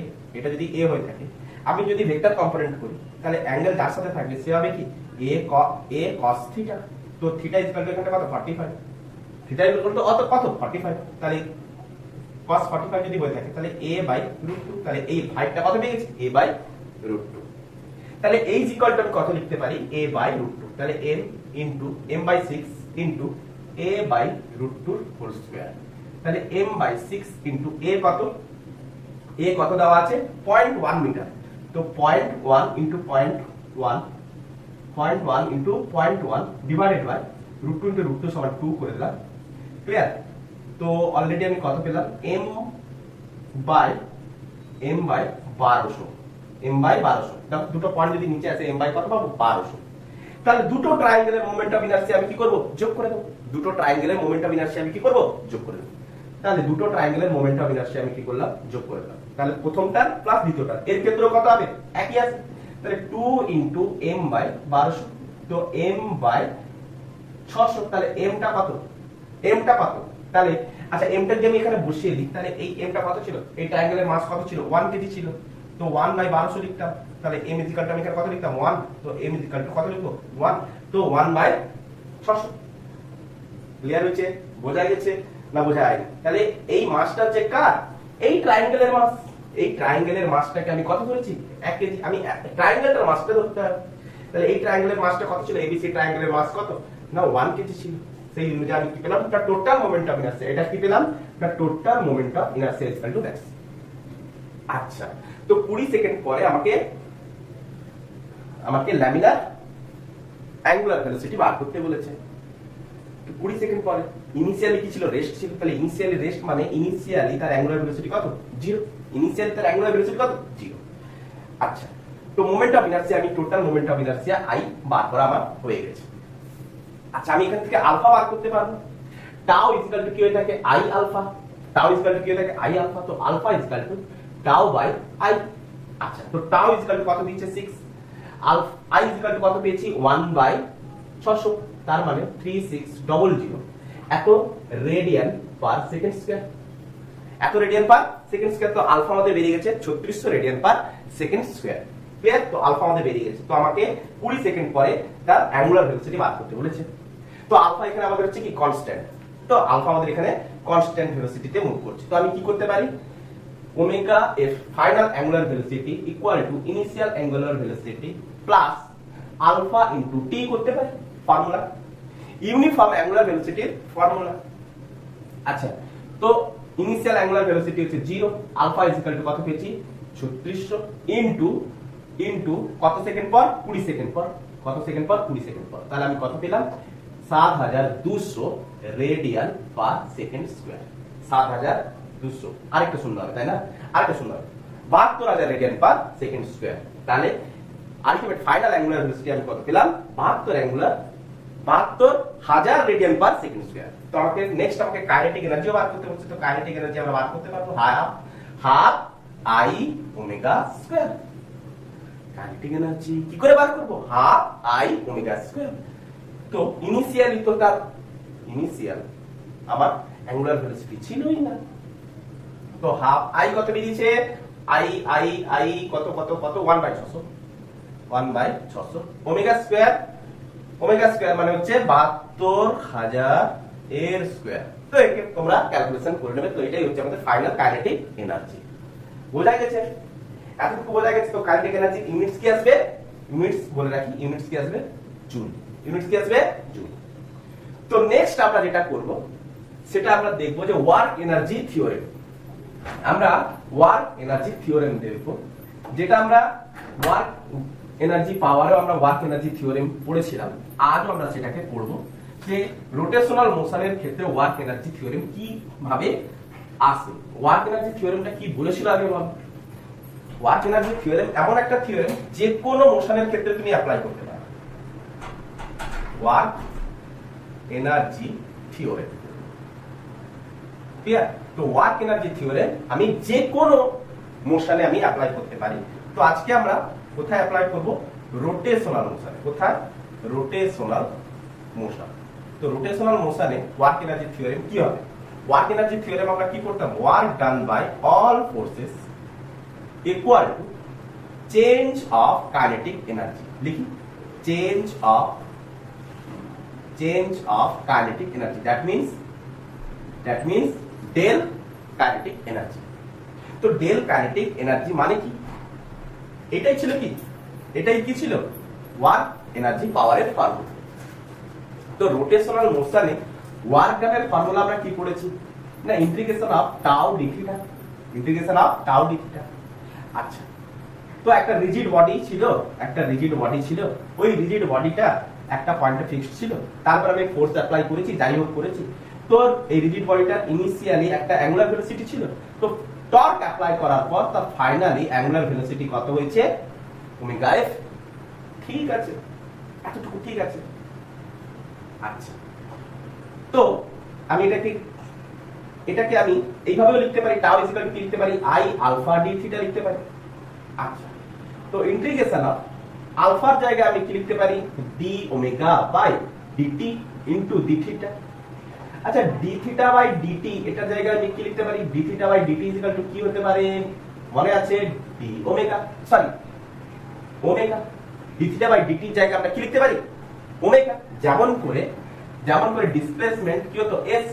আমি যদি ভেক্টর কম্পোনেন্ট করি তাহলে অ্যাঙ্গেল যার সাথে থাকবে সে হবে কি a cos থিটা। তো থিটা ইকুয়াল টু এখানে কত 45, থিটা ইকুয়াল টু কত 45। তাহলে cos 45 যদি হয়ে থাকে তাহলে a বাই √2, তাহলে এই হাইটটা কত পেয়ে গেছি, a বাই √2। তাহলে এই ইকুয়াল টু আমি কত লিখতে পারি, a বাই √2। তাহলে m into m by 6 into a by √2 whole square. তাহলে m বাই 6 ইনটু a কত দেওয়া আছে 0.1 মিটার। তো 0.1 into 0.1 into 0.1 divided by √2 into √2 সমান 2 করে দিলাম। ক্লিয়ার? তো অলরেডি আমি কত পেলাম, m বাই 1200। দেখো দুটো পয়েন্ট যদি নিচে আসে m বাই কত পাবো 1200। তাহলে দুটো ট্রায়াঙ্গেলের মোমেন্ট অফ ইনারশিয়া আমি কি করব, যোগ করে দেব। তাহলে দুটো ট্রায়াঙ্গেলের মোমেন্ট অফ ইনারশিয়া আমি কি করলাম, যোগ করে দিলাম। তাহলে প্রথমটা প্লাস দ্বিতীয়টা এর ক্ষেত্রে কত হবে, একই আছে। তাহলে 2 ইনটু m বাই 1200। তো m বাই 600। তাহলে m টা কত তাহলে আচ্ছা এমটা যদি আমি এখানে বসিয়ে দিই তাহলে এই এমটা কত ছিল, এই ট্রায়াঙ্গেলের মাস কত ছিল 1 কেজি ছিল, তো 1/1200 লিখতাম, তাহলে m ইকুয়াল টু আমি এখানে কত লিখতাম 1, তো m ইকুয়াল টু কত লিখবো 1, তো 1/600। ক্লিয়ার হয়েছে, বোঝা গেছে না বোঝা যায়নি? তাহলে এই মাসটা যে কার, এই ট্রায়াঙ্গেলের মাস, এই ট্রায়াঙ্গেলের মাসটাকে আমি কত ধরেছি 1 কেজি, আমি ট্রায়াঙ্গেলটার মাসটা ধরতে হবে। তাহলে এই ট্রায়াঙ্গেলের মাসটা কত ছিল, এবিসি ট্রায়াঙ্গেলের মাস কত না 1 কেজি ছিল, সেই অনুযায়ী আমি কি পেলাম না টোটাল মোমেন্ট অফ ইনারশিয়া, এটা কি পেলাম না total moment of inertia equal to that's. আচ্ছা তো 20 সেকেন্ড পরে আমাকে ল্যামিনার অ্যাঙ্গুলার ভেলোসিটি বার করতে বলেছে। 20 সেকেন্ড পরে ইনিশিয়ালি কি ছিল, রেস্ট ছিল, তাহলে ইনিশিয়ালি রেস্ট মানে ইনিশিয়ালি তার অ্যাঙ্গুলার ভেলোসিটি কত 0, ইনিশিয়ালি তার অ্যাঙ্গুলার ভেলোসিটি কত 0। আচ্ছা তো মোমেন্ট অফ ইনারশিয়া, আমি total moment of inertia I বার করা আমার হয়ে গেছে। আচ্ছা আমি এখান থেকে আলফা বার করতে পারবো, টাউ ইকুয়াল টু কি হয়ে থাকে I alpha, tau equal to কি হয়ে থাকে আই আলফা, তো alpha equal to tau by I. আচ্ছা তো টাউ ইকুয়াল টু কত দিয়েছে 6, আলফা আই ইকুয়াল টু কত পেয়েছি 1/600, তার মানে 3600 এত রেডিয়ান পার সেকেন্ড স্কয়ার, এত রেডিয়ান পার সেকেন্ড স্কয়ার। তো আলফা আমাদের বেরিয়ে গেছে 3600 radian per second square. Clear, তো আলফা আমাদের বেরিয়ে গেছে। তো আমাকে 20 সেকেন্ড পরে তার অ্যাঙ্গুলার ভেলোসিটি বার করতে বলেছে। তো আলফা এখানে আমাদের হচ্ছে কি কনস্ট্যান্ট, তো আলফা আমাদের এখানে কনস্ট্যান্ট ভেলোসিটিতে মুভ করছে। তো আমি কি করতে পারি, omega F final angular velocity equal to initial angular velocity plus alpha into T করতে পারি, ফর্মুলা ইউনিফর্ম অ্যাঙ্গুলার ভেলোসিটির ফর্মুলা। আচ্ছা তো ইনিশিয়াল অ্যাঙ্গুলার ভেলোসিটি হচ্ছে 0, আলফা ইজ ইকুয়াল টু কত পেয়েছি 3600 ইনটু কত সেকেন্ড পর 20 সেকেন্ড পর, কত সেকেন্ড পর 20 সেকেন্ড পর, তাহলে আমি কত পেলাম 7200 রেডিয়ান পার সেকেন্ড স্কয়ার। 7200 আরেকটা শূন্য হবে তাই না, আরেকটা শূন্য হবে 72000 রেডিয়ান পার সেকেন্ড স্কয়ার। তাহলে আলটিমেট ফাইনাল অ্যাঙ্গুলার ভেলোসিটি আমি কত পেলাম 72000 রেডিয়ান পার সেকেন্ড স্কয়ার। তো আমাকে নেক্সট আমাকে কাইনেটিক এনার্জিও বার করতে হচ্ছে। তো কাইনেটিক এনার্জি আমরা বার করতে পারবো half I omega square. Kinetic energy কি করে বার করব, হাফ আই ওমেগা স্কয়ার। তো ইনিশিয়ালি তো তার ইনিশিয়াল আমার অ্যাঙ্গুলার ভেলোসিটি ছিলই না, তো হাফ আই কত বেরিয়েছে আই কত 1/600 ওমেগা স্কয়ার মানে হচ্ছে 72000 এর স্কয়ার। তো একে তোমরা ক্যালকুলেশন করে নেবে। তো এটাই হচ্ছে আমাদের ফাইনাল কাইনেটিক এনার্জি। বোঝা গেছে, এতটুকু বোঝা গেছে। তো কাইনেটিক এনার্জি ইউনিটস কি আসবে, ইউনিটস বলে রাখি, ইউনিটস কি আসবে জুল, ইউনিটস কি আসবে জুল। তো নেক্সট আমরা যেটা করব সেটা আমরা দেখব যে ওয়ার্ক এনার্জি থিওরেম। আমরা ওয়ার্ক এনার্জি থিওরেম দেখব, যেটা আমরা ওয়ার্ক এনার্জি পাওয়ারেও আমরা ওয়ার্ক এনার্জি থিওরেম পড়েছিলাম। আজও আমরা সেটাকে পড়ব যে রোটেশনাল মোশনের ক্ষেত্রে ওয়ার্ক এনার্জি থিওরেম কিভাবে আসে। ওয়ার্ক এনার্জি থিওরেমটা কি বলেছিল আগে বল। ওয়ার্ক এনার্জি থিওরেম এমন একটা থিওরেম যে কোনো মোশনের ক্ষেত্রে তুমি অ্যাপ্লাই করতে পারো। Work energy theorem clear. তো ওয়ার্ক এনার্জি থিওরেম আমি যে কোনো মোশনে আমি অ্যাপ্লাই করতে পারি। তো আজকে আমরা কোথায় অ্যাপ্লাই করব, রোটেশনাল মোশনে। কোথায়, রোটেশনাল মোশন। তো রোটেশনাল মোশনে ওয়ার্ক এনার্জি থিওরেম কি হবে, ওয়ার্ক এনার্জি থিওরেম আমরা কি করতাম, work done by all forces equal to change of kinetic energy. লিখি change of kinetic energy, that means del kinetic energy. তো ডেল কাইনেটিক এনার্জি মানে কি, এটাই ছিল কি, এটাই কি ছিল ওয়ার্ক এনার্জি পাওয়ারের ফর্মুলা। তো রোটেশনাল মোশনে ওয়ার্ক ডানের ফর্মুলা আমরা কি পড়েছি না, integration of tau D theta, integration of tau D theta. আচ্ছা তো একটা রিজিড বডি ছিল, ওই রিজিড বডিটা একটা পয়েন্টে ফিক্সড ছিল, তারপর আমি ফোর্স অ্যাপ্লাই করেছি, যাই হোক করেছি। তো এই রিজিড বডিটার ইনিশিয়ালি একটা অ্যাঙ্গুলার ভেলোসিটি ছিল, তো টর্ক অ্যাপ্লাই করার পর তার ফাইনালি অ্যাঙ্গুলার ভেলোসিটি কত হয়েছে ওমেগা এফ। ঠিক আছে, এতটুকু ঠিক আছে। আচ্ছা তো আমি এটাকে আমি এইভাবেও লিখতে পারি, টাউ ইকুয়াল টু লিখতে পারি আই আলফা ডি থিটা লিখতে পারি। আচ্ছা তো ইন্টিগ্রেশন অফ আলফার জায়গায় আমি কি লিখতে পারি, D omega by D T into D theta. আচ্ছা ডি থিটা বাই ডিটি এটার জায়গায় আমি কি লিখতে পারি? D theta by D T is equal to কি হতে পারে? মনে আছে D omega, sorry omega. D theta by D T এর জায়গায় আমরা কি লিখতে পারি? ওমেগা। যেমন করে ডিসপ্লেসমেন্ট কি হতো? S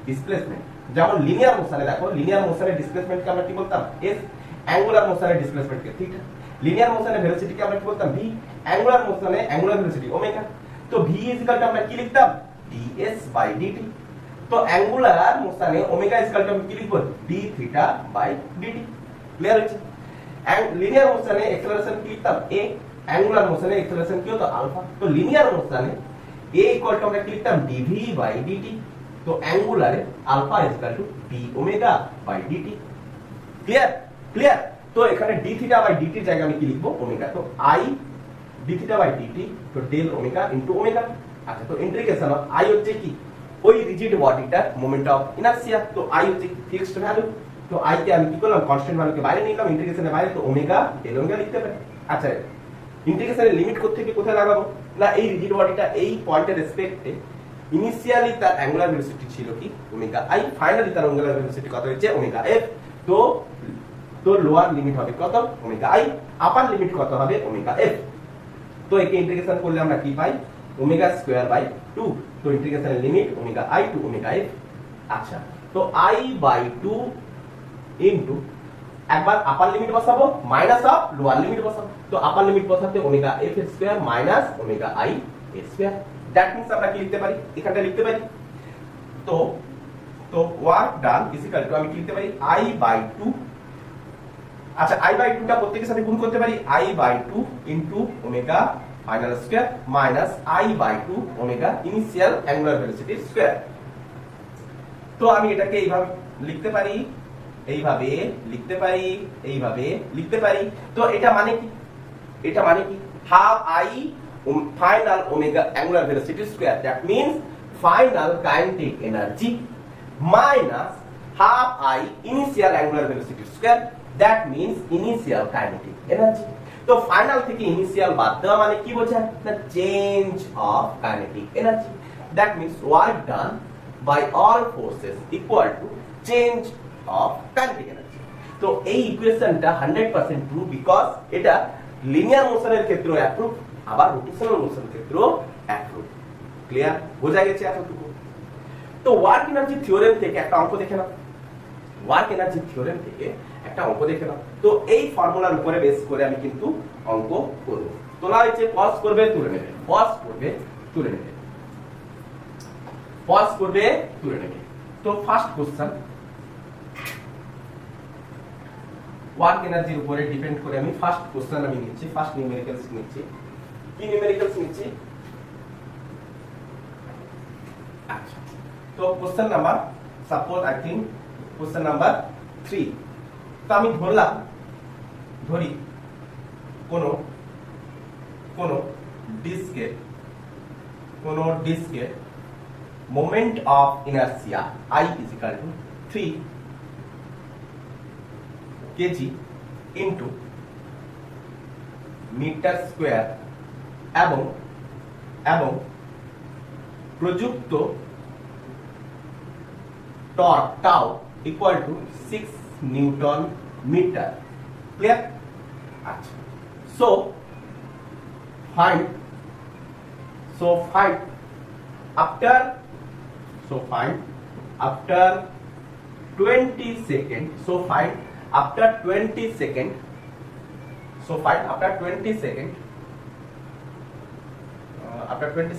displacement. যেমন লিনিয়ার মোশনে দেখো, লিনিয়ার মোশনের ডিসপ্লেসমেন্টকে আমরা কি বলতাম? এস। অ্যাঙ্গুলার মোশনের ডিসপ্লেসমেন্টকে থিটা। লিনিয়ার মোশনের ভেলোসিটিকে আমরা কি বলতাম? ভি। অ্যাঙ্গুলার মোশনে অ্যাঙ্গুলার ভেলোসিটি ওমেগা। তো ভি ইজ ইকুয়াল টু আমরা কি লিখতাম? ds by dt। তো অ্যাঙ্গুলার মোশনে ওমেগা ইজ ইকুয়াল টু আমি কি লিখব? d theta by dt। Clear হচ্ছে? লিনিয়ার মোশনে অ্যাক্সেলারেশন কি লিখতাম? a। অ্যাঙ্গুলার মোশনে অ্যাক্সেলারেশন কি হতো? আলফা। তো লিনিয়ার মোশনে a ইকুয়াল টু আমরা কি লিখতাম? dv by dt। তো অ্যাঙ্গুলারে alpha is equal to d omega by dt। Clear? Clear? তো এখানে d থিটা বাই dt এর জায়গায় আমি কি লিখব? ওমেগা। তো i d theta by dt তো ডেল ওমেগা ইনটু ওমেগা। আচ্ছা তো ইন্টিগ্রেশন অফ i হচ্ছে কি? ওই রিজিড বডিটার মোমেন্ট অফ ইনারশিয়া। তো i হচ্ছে ফিক্সড ভ্যালু। তো i কে আমি কি করলাম? কনস্ট্যান্ট ভ্যালুকে বাইরে নিলাম, ইন্টিগ্রেশনের বাইরে। তো ওমেগা ডেল ওমেগা লিখতে পারি। আচ্ছা ইন্টিগ্রেশনের লিমিট কোথা থেকে কোথায় লাগাবো? না এই রিজিড বডিটা এই পয়েন্টের রেসপেক্টে ইনিশিয়ালি তার অ্যাঙ্গুলার ভেলোসিটি ছিল কি? Omega i। ফাইনালি তার অ্যাঙ্গুলার ভেলোসিটি কত হচ্ছে? Omega f। তো লোয়ার লিমিট হবে কত? Omega i। আপার লিমিট কত হবে? Omega f। তো একে ইন্টিগ্রেশন করলে আমরা কি পাই? Omega square by 2। তো ইন্টিগ্রেশনের limit omega i to omega f। আচ্ছা তো i বাই 2 ইনটু একবার আপার লিমিট বসাবো মাইনাস অফ লোয়ার লিমিট বসাবো। তো আপার লিমিট বসাতে omega f square minus omega i square. That means আমরা কি লিখতে পারি? এখানটা লিখতে পারি। তো work done is equal to আমি কি লিখতে পারি? i by 2। আচ্ছা i বাই 2 টা প্রত্যেকের সাথে গুণ করতে পারি। i by 2 into omega final square minus i by 2 omega initial angular velocity square. তো আমি এটাকে এইভাবে লিখতে পারি, এইভাবে লিখতে পারি, এইভাবে লিখতে পারি। তো এটা মানে কি? এটা মানে কি? Half i final omega angular velocity square. That means final kinetic energy minus half i initial angular velocity square. That means initial kinetic energy. তো ফাইনাল থেকে ইনিশিয়াল বাদ দেওয়া মানে কি বোঝায়? না change of kinetic energy. That means work done by all forces equal to change of kinetic energy. তো এই ইকুয়েশনটা 100% ট্রু বিকজ এটা লিনিয়ার মোশনের ক্ষেত্রেও অ্যাপ্রুভ, আবার রোটেশনাল মোশনের ক্ষেত্রেও অ্যাপ্রুভ। ক্লিয়ার? বোঝা গেছে এতটুকু? তো ওয়ার্ক এনার্জি থিওরেম থেকে একটা অঙ্ক দেখে নাও। ওয়ার্ক এনার্জি থিওরেম থেকে একটা অঙ্ক দেখে নাও। তো এই ফর্মুলার উপরে বেস করে আমি কিন্তু অঙ্ক করব। তোলা হয়েছে, পজ করবে তুলে নেবে, পজ করবে তুলে নেবে, পজ করবে তুলে নেবে। তো ফার্স্ট কোশ্চেন ওয়ার্ক এনার্জির উপরে ডিপেন্ড করে আমি ফার্স্ট কোশ্চেন আমি নিচ্ছি, ফার্স্ট নিউমেরিক্যালস নিচ্ছি। কি নিউমেরিক্যালস নিচ্ছি? আচ্ছা তো question number suppose I think question number 3। তো আমি ধরি কোন ডিস্কে moment of inertia i is equal to 3 kg into metre square এবং প্রযুক্ত torque tau equal to 6 newton metre. Clear? আচ্ছা so find after 20 second after 20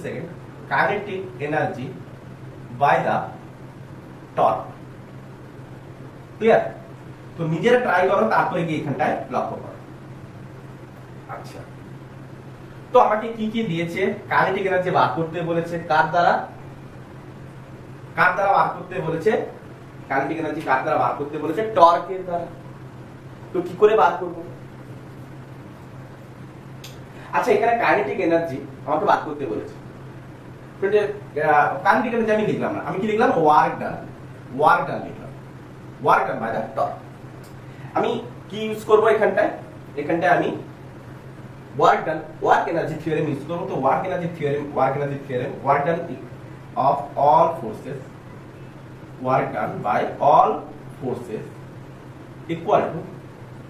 second kinetic energy by the torque। Clear? তো নিজেরা ট্রাই করো, তারপরে কি এখানটায় লক্ষ্য করো। আচ্ছা তো আমাকে কি কি দিয়েছে? কাইনেটিক এনার্জি বার করতে বলেছে। কার দ্বারা বার করতে বলেছে? কাইনেটিক এনার্জি কার দ্বারা বার করতে বলেছে? টর্কের দ্বারা। তো কি করে বার করব? আচ্ছা এখানে কাইনেটিক এনার্জি আমাকে বার করতে বলেছে। কাইনেটিক এনার্জি আমি লিখলাম না, আমি কি লিখলাম? ওয়ার্ক ডান লিখলাম, work done by the torque. আমি কি ইউজ করব এখানটায়? আমি ওয়ার্ক এনার্জি থিওরেম ইউজ করব। তো work energy theorem work done of all forces, work done by all forces equal to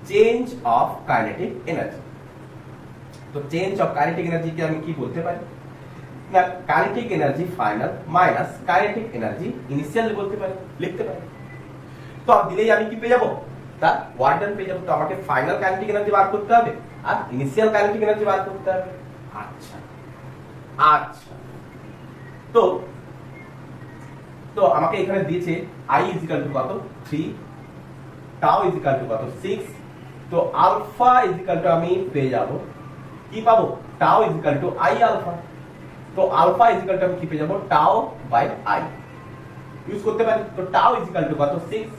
change of kinetic energy. তো change of kinetic energy কে আমি কি বলতে পারি না, kinetic energy final minus kinetic energy initial বলতে পারি, লিখতে পারি। তো দিলেই আমি কি পেয়ে যাব, তার ওয়ার্ক ডান পেয়ে যাব। তো আমাকে ফাইনাল কাইনেটিক এনার্জি বার করতে হবে আর ইনিশিয়াল কাইনেটিক এনার্জি বার করতে হবে। আচ্ছা আচ্ছা, তো তো আমাকে এখানে দিয়েছে i ইজিক্যাল টু কত 3, টাউ ইজিক্যাল টু কত 6, তো আলফা ইজিক্যাল টু আমি পেয়ে যাব কি পাবো, tau equal to i alpha. তো আলফা ইজিক্যাল টু আমি কি পেয়ে যাব, টাউ বাই i ইউজ করতে পারি। তো টাউ ইজিক্যাল টু কত 6,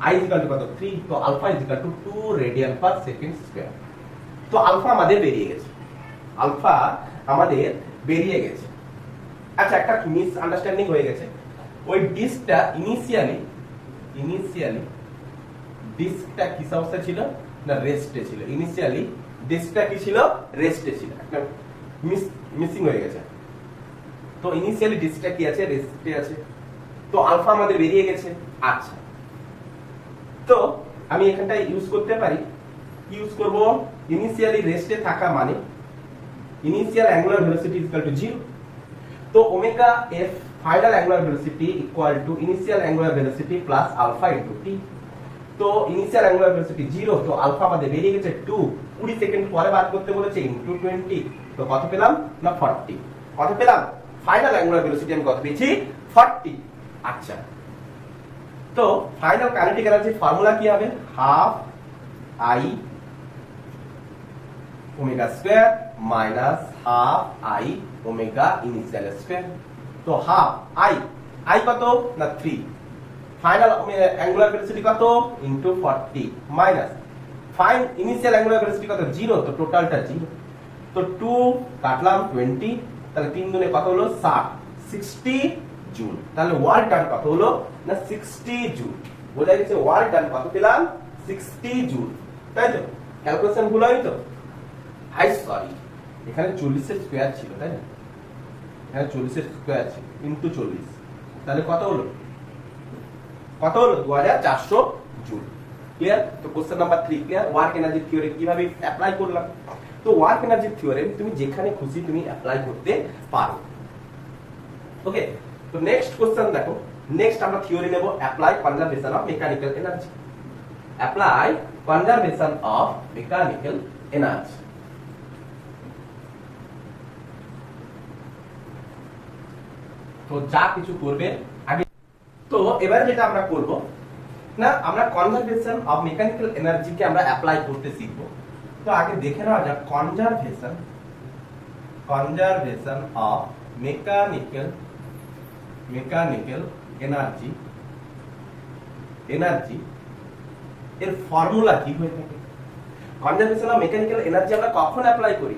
i ইজিক্যাল টু কত 3, তো alpha equal to 2 radian per second square. তো আলফা আমাদের বেরিয়ে গেছে, আলফা আমাদের বেরিয়ে গেছে। আচ্ছা, একটা মিস আন্ডারস্ট্যান্ডিং হয়ে গেছে। ওই ডিস্কটা ইনিশিয়ালি ডিস্কটা কি অবস্থা ছিল না, রেস্টে ছিল। ইনিশিয়ালি ডিস্কটা কি ছিল, রেস্টে ছিল, একটা মিসিং হয়ে গেছে। তো ইনিশিয়ালি ডিস্কটা কি আছে, রেস্টে আছে। তো আলফা আমাদের বেরিয়ে গেছে। আচ্ছা, তো আমি এখানটা ইউজ করতে পারি, ইউজ করব ইনিশিয়ালি রেস্টে থাকা মানে initial angular velocity equal to 0। তো omega F final angular velocity equal to initial angular velocity plus alpha into T. তো ইনিশিয়াল অ্যাঙ্গুলার ভেলোসিটি 0, তো আলফা আমাদের বেরিয়ে গেছে 2, 20 সেকেন্ড পরে বার করতে বলেছে ইনটু 20। তো কত পেলাম না 40। কত পেলাম, ফাইনাল অ্যাঙ্গুলার ভেলোসিটি আমি কত পেয়েছি 40। আচ্ছা, তো ফাইনাল কাইনেটিক এনার্জির ফর্মুলা কি হবে, half i omega square minus half i omega initial square. তো হাফ i কত না 3, ফাইনাল অ্যাঙ্গুলার ভেলোসিটি কত into 40 minus initial angular velocity কত 0, তো টোটালটা 0। তো 2 কাটলাম 20, তাহলে 3 দুনে কত হলো 60, 60 জুল। তাহলে ওয়ার্ক ডান কত হলো না 60 জুল। বোঝা গেছে, ওয়ার্ক ডান কত পেলাম 60 জুল, তাই তো? ক্যালকুলেশন ভুল হয়নি তো? আই সরি, এখানে 40 এর স্কয়ার ছিল, তাই না? এখানে 40 এর স্কয়ার ছিল ইনটু 40, তাহলে কত হলো 2400 জুল। ক্লিয়ার? তো question number 3 clear. Work energy theory কিভাবে অ্যাপ্লাই করলাম? তো ওয়ার্ক এনার্জি থিওরেম তুমি যেখানে খুশি তুমি অ্যাপ্লাই করতে পারো। ওকে, তো নেক্সট কোশ্চেন দেখো। নেক্সট আমরা থিওরি নেব apply conservation of mechanical energy. Apply conservation of mechanical energy. তো যা কিছু করবে আগে, তো এবারে যেটা আমরা করব না, আমরা কনজারভেশন অফ মেকানিক্যাল এনার্জিকে আমরা অ্যাপ্লাই করতে শিখব। তো আগে দেখে নেওয়া যাক কনজারভেশন অফ মেকানিক্যাল এনার্জি এর ফর্মুলা কি হয়ে থাকে। কনজারভেশন অফ মেকানিক্যাল এনার্জি আমরা কখন অ্যাপ্লাই করি,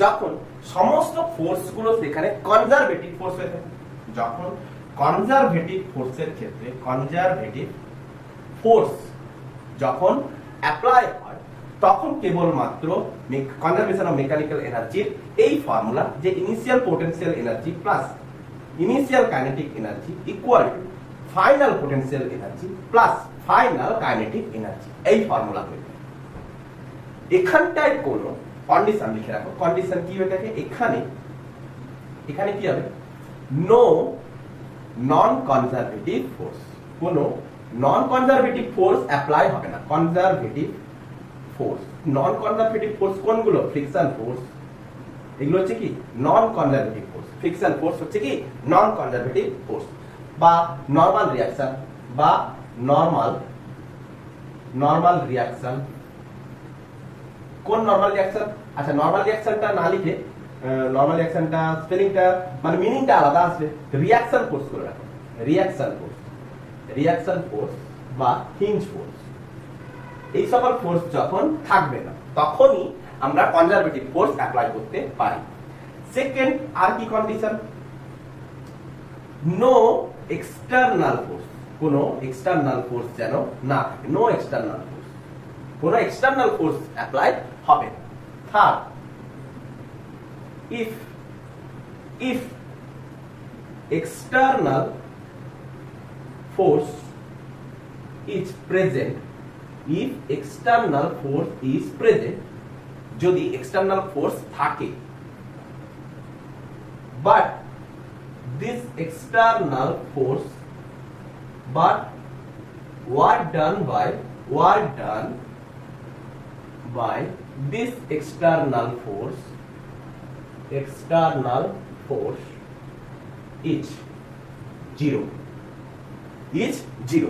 যখন সমস্ত ফোর্স গুলো সেখানে কনজারভেটিভ ফোর্স হয়ে থাকে। যখন কনজারভেটিভ ফোর্সের ক্ষেত্রে কনজারভেটিভ ফোর্স যখন অ্যাপ্লাই হয়, তখন কেবলমাত্র কনজারভেশন অফ মেকানিক্যাল এনার্জির এই ফর্মুলা, যে initial potential energy plus initial kinetic energy equal to final potential energy plus final kinetic energy, এই ফর্মুলা হয়ে থাকে। এখানটায় কোনো কন্ডিশন লিখে রাখো। কন্ডিশন কি হয়ে থাকে, এখানে কি হবে, নো নন কনজারভেটিভ ফোর্স, কোনো নন কনজারভেটিভ ফোর্স অ্যাপ্লাই হবে না। কনজারভেটিভ ফোর্স, নন কনজারভেটিভ ফোর্স কোনগুলো, ফ্রিকশন ফোর্স, এগুলো হচ্ছে কি নন কনজারভেটিভ ফোর্স। ফ্রিকশন ফোর্স হচ্ছে কি নন কনজারভেটিভ ফোর্স, বা নরমাল রিঅ্যাকশন, বা নরমাল রিঅ্যাকশন। কোন নরমাল রিঅ্যাকশন, আচ্ছা নরমাল রিঅ্যাকশনটা না লিখে, নরমাল রিঅ্যাকশনটা স্পেলিংটা মানে মিনিংটা আলাদা আসবে। রিঅ্যাকশন ফোর্স করে রাখো, রিঅ্যাকশন ফোর্স বা হিঞ্জ ফোর্স। এই সকল ফোর্স যখন থাকবে না, তখনই আমরা কনজারভেটিভ ফোর্স অ্যাপ্লাই করতে পারি। সেকেন্ড আর কি কন্ডিশন, নো এক্সটার্নাল ফোর্স, কোনো এক্সটার্নাল ফোর্স যেন না থাকে, নো এক্সটার্নাল ফোর্স, কোনো এক্সটার্নাল ফোর্স অ্যাপ্লাই হবে না। Third, if external force is present, if external force is present, যদি external force থাকে, but this external force, but work done by this external force is zero,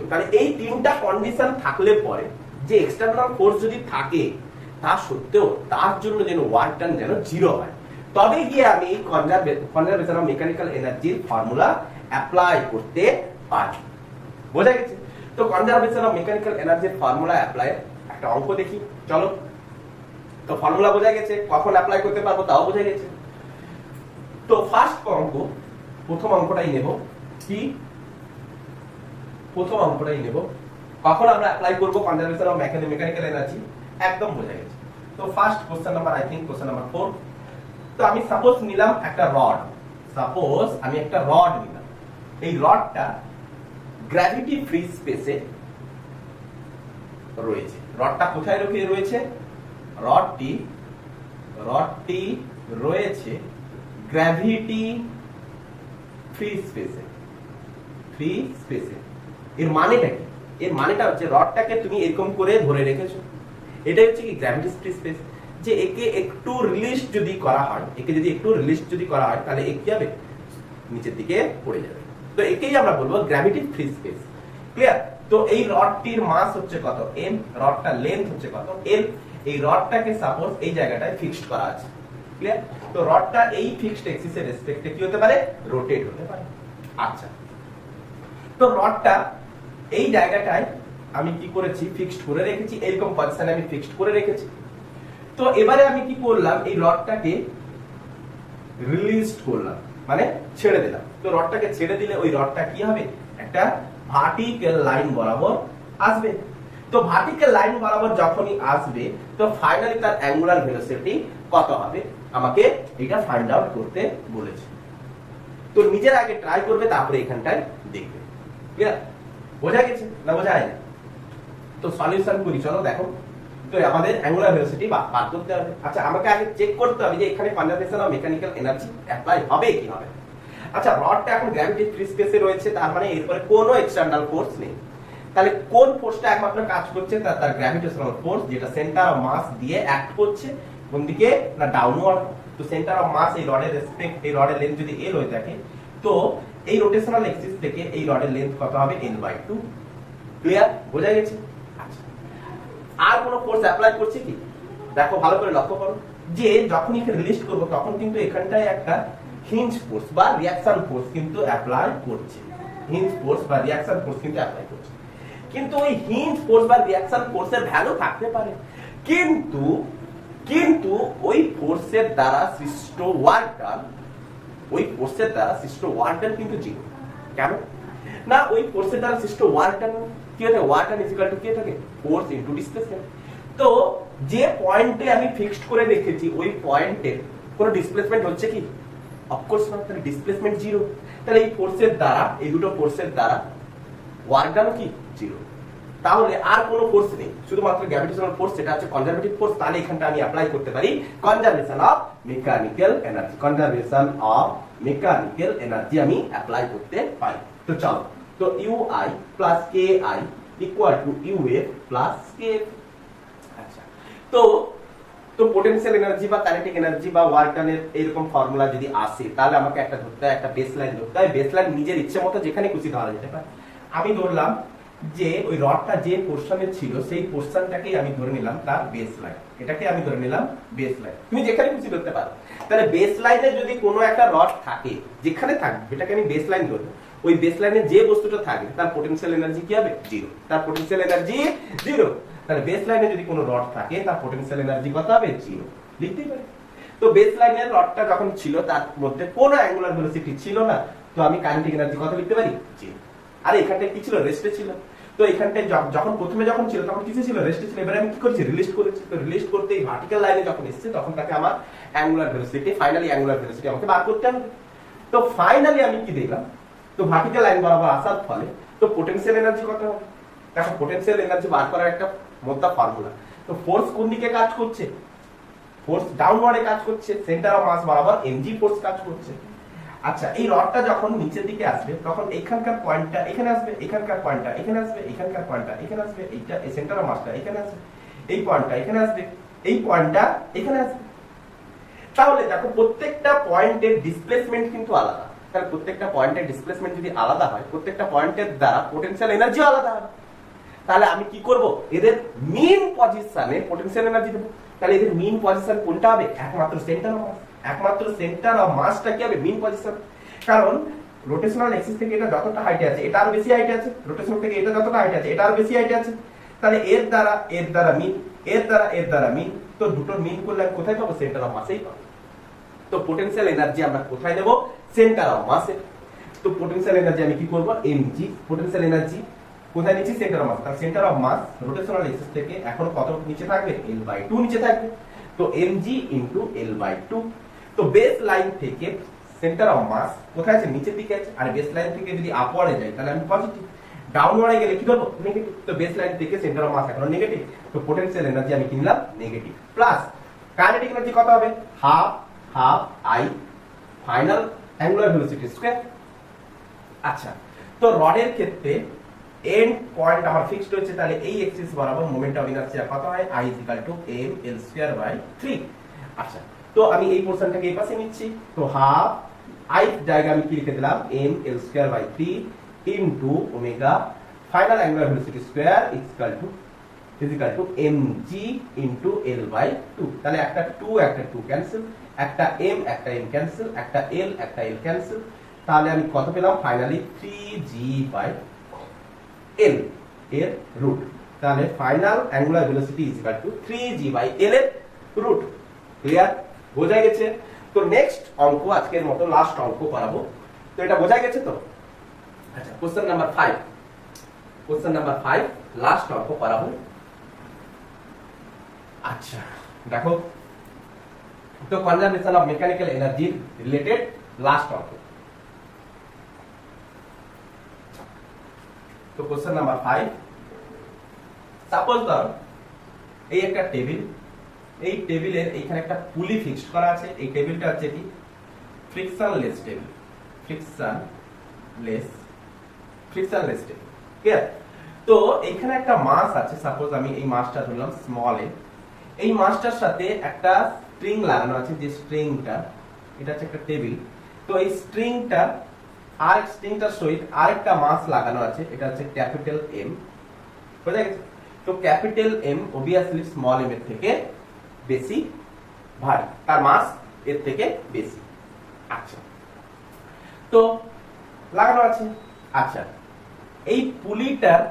তাহলে এই তিনটা condition থাকলে পরে যে এক্সটার্নাল ফোর্স যদি থাকে তা সত্ত্বেও তার জন্য যেন ওয়ার্ক ডান যেন জিরো হয়, তবে গিয়ে আমি এই কনজারভেশন অফ মেকানিক্যাল এনার্জির ফর্মুলা অ্যাপ্লাই করতে পারি। বোঝা গেছে? তো কনজারভেশন অফ মেকানিক্যাল এনার্জির ফর্মুলা অ্যাপ্লাই একটা অঙ্ক দেখি, চলো। তো ফর্মুলা বোঝা গেছে, কখন অ্যাপ্লাই করতে পারবো তাও বোঝা গেছে। তো ফার্স্ট অঙ্ক, প্রথম অঙ্কটাই নেব। কি প্রথম অঙ্কটাই নেব, কখন আমরা অ্যাপ্লাই করব কনজারভেশন অফ মেকানিক্যাল এনার্জি, একদম বোঝা গেছে। তো first question number, I think question number 4। তো আমি সাপোজ নিলাম একটা রড, নিলাম। এই রডটা গ্র্যাভিটি ফ্রি স্পেসে রয়েছে। রডটা কোথায় রয়েছে? রডটি রয়েছে গ্র্যাভিটি ফ্রি স্পেসে। এর মানেটা কি? এর মানেটা হচ্ছে রডটাকে তুমি এরকম করে ধরে রেখেছো, এটা হচ্ছে কি গ্র্যাভিটি ফ্রি স্পেস। যে একে একটু রিলিজ যদি করা হয়, তাহলে এ কি হবে? নিচের দিকে পড়ে যাবে। তো একেই আমরা বলবো গ্র্যাভিটি ফ্রি স্পেস। ক্লিয়ার? তো এই রডটির মাস হচ্ছে কত? m, রডটার লেন্থ হচ্ছে কত? l। এই রডটাকে সাপোজ এই জায়গাটায় ফিক্সড করা আছে। ক্লিয়ার? তো রডটা এই ফিক্সড এক্সিসের রেসপেক্টে কি হতে পারে? রোটেট হতে পারে। আচ্ছা, তো রডটা এই জায়গাটায় আমি কি করেছি? ফিক্সড করে রেখেছি, এরকম পজিশনে আমি ফিক্সড করে রেখেছি। তো এবারে আমি কি করলাম? এই রডটাকে রিলিজ করলাম, মানে ছেড়ে দিলাম। তো রডটাকে ছেড়ে দিলে ওই রডটা কি হবে? একটা ভার্টিক্যাল লাইন বরাবর আসবে। তো ভার্টিক্যাল লাইন বরাবর যখনই আসবে, তো ফাইনালি তার অ্যাঙ্গুলার ভেলোসিটি কত হবে আমাকে এটা ফাইন্ড আউট করতে বলেছে। তো নিজের আগে ট্রাই করবে, তারপরে এখানটায় দেখবে। ক্লিয়ার? বোঝা গেছে না বোঝা যায় না? তো সলিউশন করি, চলো দেখো। তো আমাদের অ্যাঙ্গুলার ভেলোসিটি বার করতে হবে। আচ্ছা, আমাকে আগে চেক করতে হবে যে এখানে conservation of mechanical energy apply হবে কি হবে। আচ্ছা, রডটা এখন গ্র্যাভিটি ফ্রি স্পেসে রয়েছে, তার মানে এরপরে কোনো এক্সটার্নাল ফোর্স নেই। তাহলে কোন ফোর্সটা একমাত্র কাজ করছে? তার গ্র্যাভিটেশনাল ফোর্স, যেটা সেন্টার অফ মাস দিয়ে অ্যাক্ট করছে। কোন দিকে? না ডাউনওয়ার্ড। তো সেন্টার অফ মাস, এই রডের রেসপেক্ট, এই রডের লেন্থ যদি l হয়ে থাকে, তো এই রোটেশনাল এক্সিস থেকে এই রডের লেন্থ কত হবে? l/2। ক্লিয়ার? বোঝা গেছে? আচ্ছা, আর কোন ফোর্স অ্যাপ্লাই করছে কি? দেখো ভালো করে লক্ষ্য করো যে যখন এখানে রিলিজ করব তখন কিন্তু এখানটায় একটা হিঞ্জ ফোর্স বা রিঅ্যাকশন ফোর্স কিন্তু অ্যাপ্লাই করছে। কিন্তু ওই হিঞ্জ ফোর্স বা রিঅ্যাকশন ফোর্সের ভ্যালু থাকতে পারে, কিন্তু ওই ফোর্সের দ্বারা সৃষ্ট ওয়ার্ক ডান, কিন্তু জিরো। কেন না? ওই ফোর্সের দ্বারা সৃষ্ট ওয়ার্ক ডান কি হয়? ওয়ার্ক ডান ইকুয়াল টু কি থাকে? Force into displacement. তো যে পয়েন্টে আমি ফিক্সড করে রেখেছি ওই পয়েন্টে কোনো ডিসপ্লেসমেন্ট হচ্ছে কি? অফকোর্স না। তাহলে ডিসপ্লেসমেন্ট জিরো। তাহলে এই ফোর্সের দ্বারা, এই দুটো ফোর্সের দ্বারা ওয়ার্ক ডান কি? জিরো। তাহলে আর কোনো ফোর্স নেই, শুধুমাত্র গ্র্যাভিটেশনাল ফোর্স, সেটা হচ্ছে কনজারভেটিভ ফোর্স। তাহলে এখানটা আমি অ্যাপ্লাই করতে পারি কনজারভেশন অফ মেকানিক্যাল এনার্জি, আমি অ্যাপ্লাই করতে পারি। তো চলো, তো UI plus KI equal to UF plus KF। আচ্ছা, তো পোটেনশিয়াল এনার্জি বা কাইনেটিক এনার্জি বা ওয়ার্ক ডানের এরকম ফর্মুলা যদি আসে, তাহলে আমাকে একটা ধরতে হয়, একটা বেসলাইন ধরতে হয়। বেসলাইন নিজের ইচ্ছে মতো যেখানে খুশি ধরা যেতে পারে। আমি ধরলাম যে ওই রডটা যে পোরশনে ছিল সেই পোরশনটাকেই আমি ধরে নিলাম তার বেসলাইন, এটাকে আমি ধরে নিলাম বেসলাইন। তুমি যেখানে খুশি ধরতে পারো। তাহলে বেসলাইনে যদি কোনো একটা রড থাকে, যেখানে থাকবে এটাকে আমি বেসলাইন ধরবো। ওই বেসলাইনে যে বস্তুটা থাকবে তার পোটেনশিয়াল এনার্জি কি হবে? জিরো। তাহলে বেসলাইনে যদি কোনো রড থাকে তার পোটেনশিয়াল এনার্জি কত হবে? জিরো। লিখতেই পারি। তো বেসলাইনের রডটা যখন ছিল তার মধ্যে কোনো অ্যাঙ্গুলার ভেলোসিটি ছিল না, তো আমি কাইনেটিক এনার্জি কত লিখতে পারি? জিরো। আর এখানটায় কি ছিল? রেস্টে ছিল। তো এখানটায় প্রথমে যখন ছিল তখন কিছু ছিল? রেস্টে ছিল। এবারে আমি কি করেছি? রিলিজ করেছি। তো রিলিজ করতে এই ভার্টিক্যাল লাইনে যখন এসেছে তখন তাকে আমার angular velocity, finally angular velocity আমাকে বার করতে হবে। তো ফাইনালি আমি কি দেখলাম, তো ভার্টিক্যাল লাইন বরাবর আসার ফলে তো পোটেনশিয়াল এনার্জি কত হবে? দেখো পোটেনশিয়াল এনার্জি বার করার একটা মোদ্দা ফর্মুলা। তো ফোর্স কোন দিকে কাজ করছে? ফোর্স ডাউনওয়ার্ডে কাজ করছে, সেন্টার অফ মাস বরাবর এমজি ফোর্স কাজ করছে। আচ্ছা, এই রডটা যখন নিচের দিকে আসবে তখন এখানকার পয়েন্টটা এখানে আসবে, এখানকার পয়েন্টটা এখানে আসবে, এখানকার পয়েন্টটা এখানে আসবে, এইটা এই সেন্টার অফ মাসটা এখানে আসবে, এই পয়েন্টটা এখানে আসবে, এই পয়েন্টটা এখানে আসবে। তাহলে দেখো প্রত্যেকটা পয়েন্টের ডিসপ্লেসমেন্ট কিন্তু আলাদা। তাহলে প্রত্যেকটা পয়েন্টের ডিসপ্লেসমেন্ট যদি আলাদা হয়, প্রত্যেকটা পয়েন্টের দ্বারা পোটেনশিয়াল এনার্জিও আলাদা হবে। তাহলে আমি কি করব, এদের মিন পজিশনে পোটেনশিয়াল এনার্জি দেবো। তাহলে এদের মিন পজিশন কোনটা হবে? একমাত্র সেন্টার অফ মাস। একমাত্র সেন্টার অফ মাসটা কি হবে? মিন পজিশন। কারণ রোটেশনাল অ্যাক্সিস থেকে এটা যতটা হাইটে আছে এটা আরো বেশি হাইটে আছে, রোটেশন থেকে এটা যতটা হাইটে আছে এটা আরো বেশি হাইটে আছে। তাহলে এর দ্বারা মিন, এর দ্বারা মিন, তো দুটোর মিন করলে আমি কোথায় পাবো? সেন্টার অফ মাসেই পাবো। তো পোটেনশিয়াল এনার্জি আমরা কোথায় নেব? সেন্টার অফ মাসে। তো পোটেনশিয়াল এনার্জি আমি কি করব? mg। পোটেনশিয়াল এনার্জি কোথায় নিচ্ছি? Centre of mass. তার centre of mass rotational axis থেকে এখন কত নিচে থাকবে? l/2 নিচে থাকবে। তো mg l/2। তো বেস লাইন থেকে সেন্টার অফ মাস কোথায় আছে? নিচের দিকে আছে। আর বেস লাইন থেকে যদি আপওয়ার্ডে যাই তাহলে আমি পজিটিভ, ডাউনওয়ার্ডে গেলে কি করব? নেগেটিভ। তো বেস লাইন থেকে সেন্টার অফ মাস এখন নেগেটিভ। তো পোটেনশিয়াল এনার্জি আমি কিনলাম নেগেটিভ। প্লাস কাইনেটিক এনার্জি কত হবে? Half I final angular velocity square. আচ্ছা, তো রডের ক্ষেত্রে এন্ড পয়েন্ট আমার ফিক্সড হয়েছে, তাহলে এই এক্সিস বরাবর মোমেন্ট অফ ইনারশিয়া কত হয়? I mL²/3। আচ্ছা, তো আমি এই পোরশনটাকে এই পাশে নিচ্ছি। তো হাফ I জায়গা আমি কি লিখে দিলাম? mL²/3 into omega final angular velocity square equal to mg into l/2। তাহলে একটা 2 ক্যান্সেল, একটা m ক্যান্সেল, একটা l ক্যান্সেল। তাহলে আমি কত পেলাম? ফাইনালি 3g/l এর রুট। তাহলে final angular velocity is equal two 3g/l এর রুট। ক্লিয়ার? বোঝা গেছে? তো নেক্সট অঙ্ক, আজকের মতো লাস্ট অঙ্ক করাবো। তো এটা বোঝা গেছে তো? আচ্ছা, কোশ্চেন নাম্বার 5 লাস্ট অঙ্ক করাবো। আচ্ছা দেখো, তো conservation of mechanical energy related last অঙ্ক। তো কোশ্চেন নাম্বার 5, সাপোজ ধর এই একটা টেবিল, এই টেবিলের এইখানে একটা পুলি ফিক্সড করা আছে। এই টেবিলটা হচ্ছে কি? Frictionless table, frictionless table. Clear? তো এইখানে একটা মাস আছে, সাপোজ আমি এই মাসটা ধরলাম স্মল এ। এই মাসটার সাথে একটা স্ট্রিং লাগানো আছে, যে স্ট্রিংটা, এটা হচ্ছে একটা টেবিল। তো এই স্ট্রিংটা আর স্ট্রিংটার সহিত আরেকটা মাস লাগানো আছে, এটা হচ্ছে ক্যাপিটাল M। বুঝা গেছে? তো capital M obviously small m এর থেকে বেশি ভারী, তার মাস এর থেকে বেশি। আচ্ছা, তো লাগানো আছে। আচ্ছা, এই পুলিটার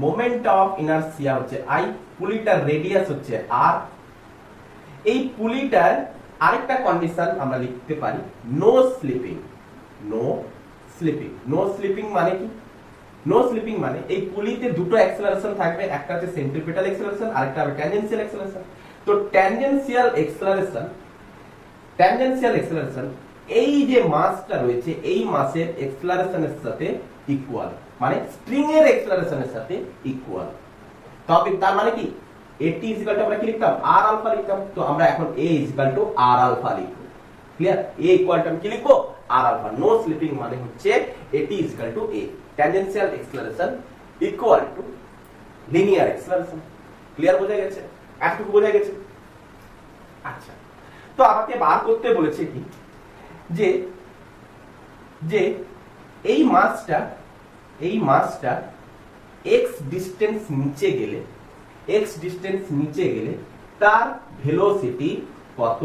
মোমেন্ট অফ ইনারশিয়া হচ্ছে I, পুলিটার রেডিয়াস হচ্ছে R। এই পুলিটার আরেকটা কন্ডিশন আমরা লিখতে পারি, নো স্লিপিং। নো স্লিপিং মানে কি? নো স্লিপিং মানে এই পুলিতে দুটো অ্যাক্সেলারেশন থাকবে, একটা হচ্ছে সেন্ট্রিপিটাল অ্যাক্সেলারেশন, আরেকটা হবে ট্যানজেনশিয়াল অ্যাক্সেলারেশন। তো ট্যানজেনশিয়াল অ্যাক্সেলারেশন এই যে মাসটা রয়েছে, এই মাসের অ্যাক্সেলারেশনের সাথে ইকুয়াল, মানে স্ট্রিং এর অ্যাক্সেলারেশনের সাথে ইকুয়াল। তবে তার মানে কি? AT ইকুয়াল টু আমরা কি লিখতাম? R আলফা লিখতাম। তো আমরা এখন A equal to R alpha লিখব। ক্লিয়ার? A ইকুয়াল টু আমি কি লিখব? R alpha. নো স্লিপিং মানে হচ্ছে AT equal to A, tangential acceleration equal to linear acceleration. Clear? বোঝা গেছে? এতটুকু বোঝা গেছে? আচ্ছা, তো আমাকে বার করতে বলেছে কি, যে এই মাসটা x ডিসটেন্স নিচে গেলে তার ভেলোসিটি কত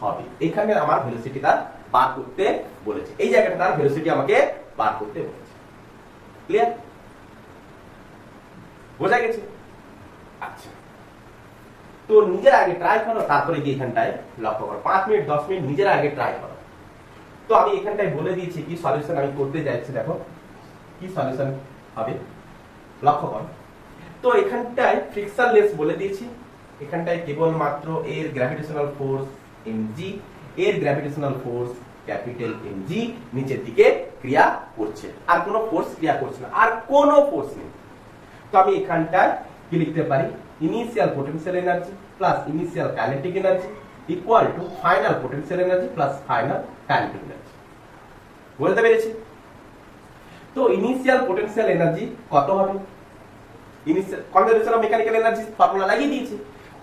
হবে। এখানে আমার ভেলোসিটি তার বার করতে বলেছে, এই জায়গাটা তার ভেলোসিটি আমাকে বার করতে বলেছে। ক্লিয়ার? বোঝা গেছে? আচ্ছা, তো নিজের আগে ট্রাই করো, তারপরে গিয়ে এখানটায় লক্ষ্য করো। 5 মিনিট 10 মিনিট নিজের আগে ট্রাই করো। তো আমি এখানটায় বলে দিয়েছি কি সলিউশন আমি করতে যাচ্ছি। দেখো কি সলিউশন হবে, লক্ষ্য করো। তো এখানটায় ফ্রিকশনলেস বলে দিয়েছি, এখানটায় কেবলমাত্র এর গ্র্যাভিটেশনাল ফোর্স mg, এর gravitational force capital M G নিচের দিকে ক্রিয়া করছে, আর কোনো ফোর্স ক্রিয়া করছে না, আর কোনো ফোর্স নেই। তো আমি এখানটায় কি লিখতে পারি, initial potential energy plus initial kinetic energy equal to final potential energy plus final kinetic energy. বলতে পেরেছি? তো ইনিশিয়াল পোটেনশিয়াল এনার্জি কত হবে, initial conservation of mechanical energy formula লাগিয়ে দিয়েছি।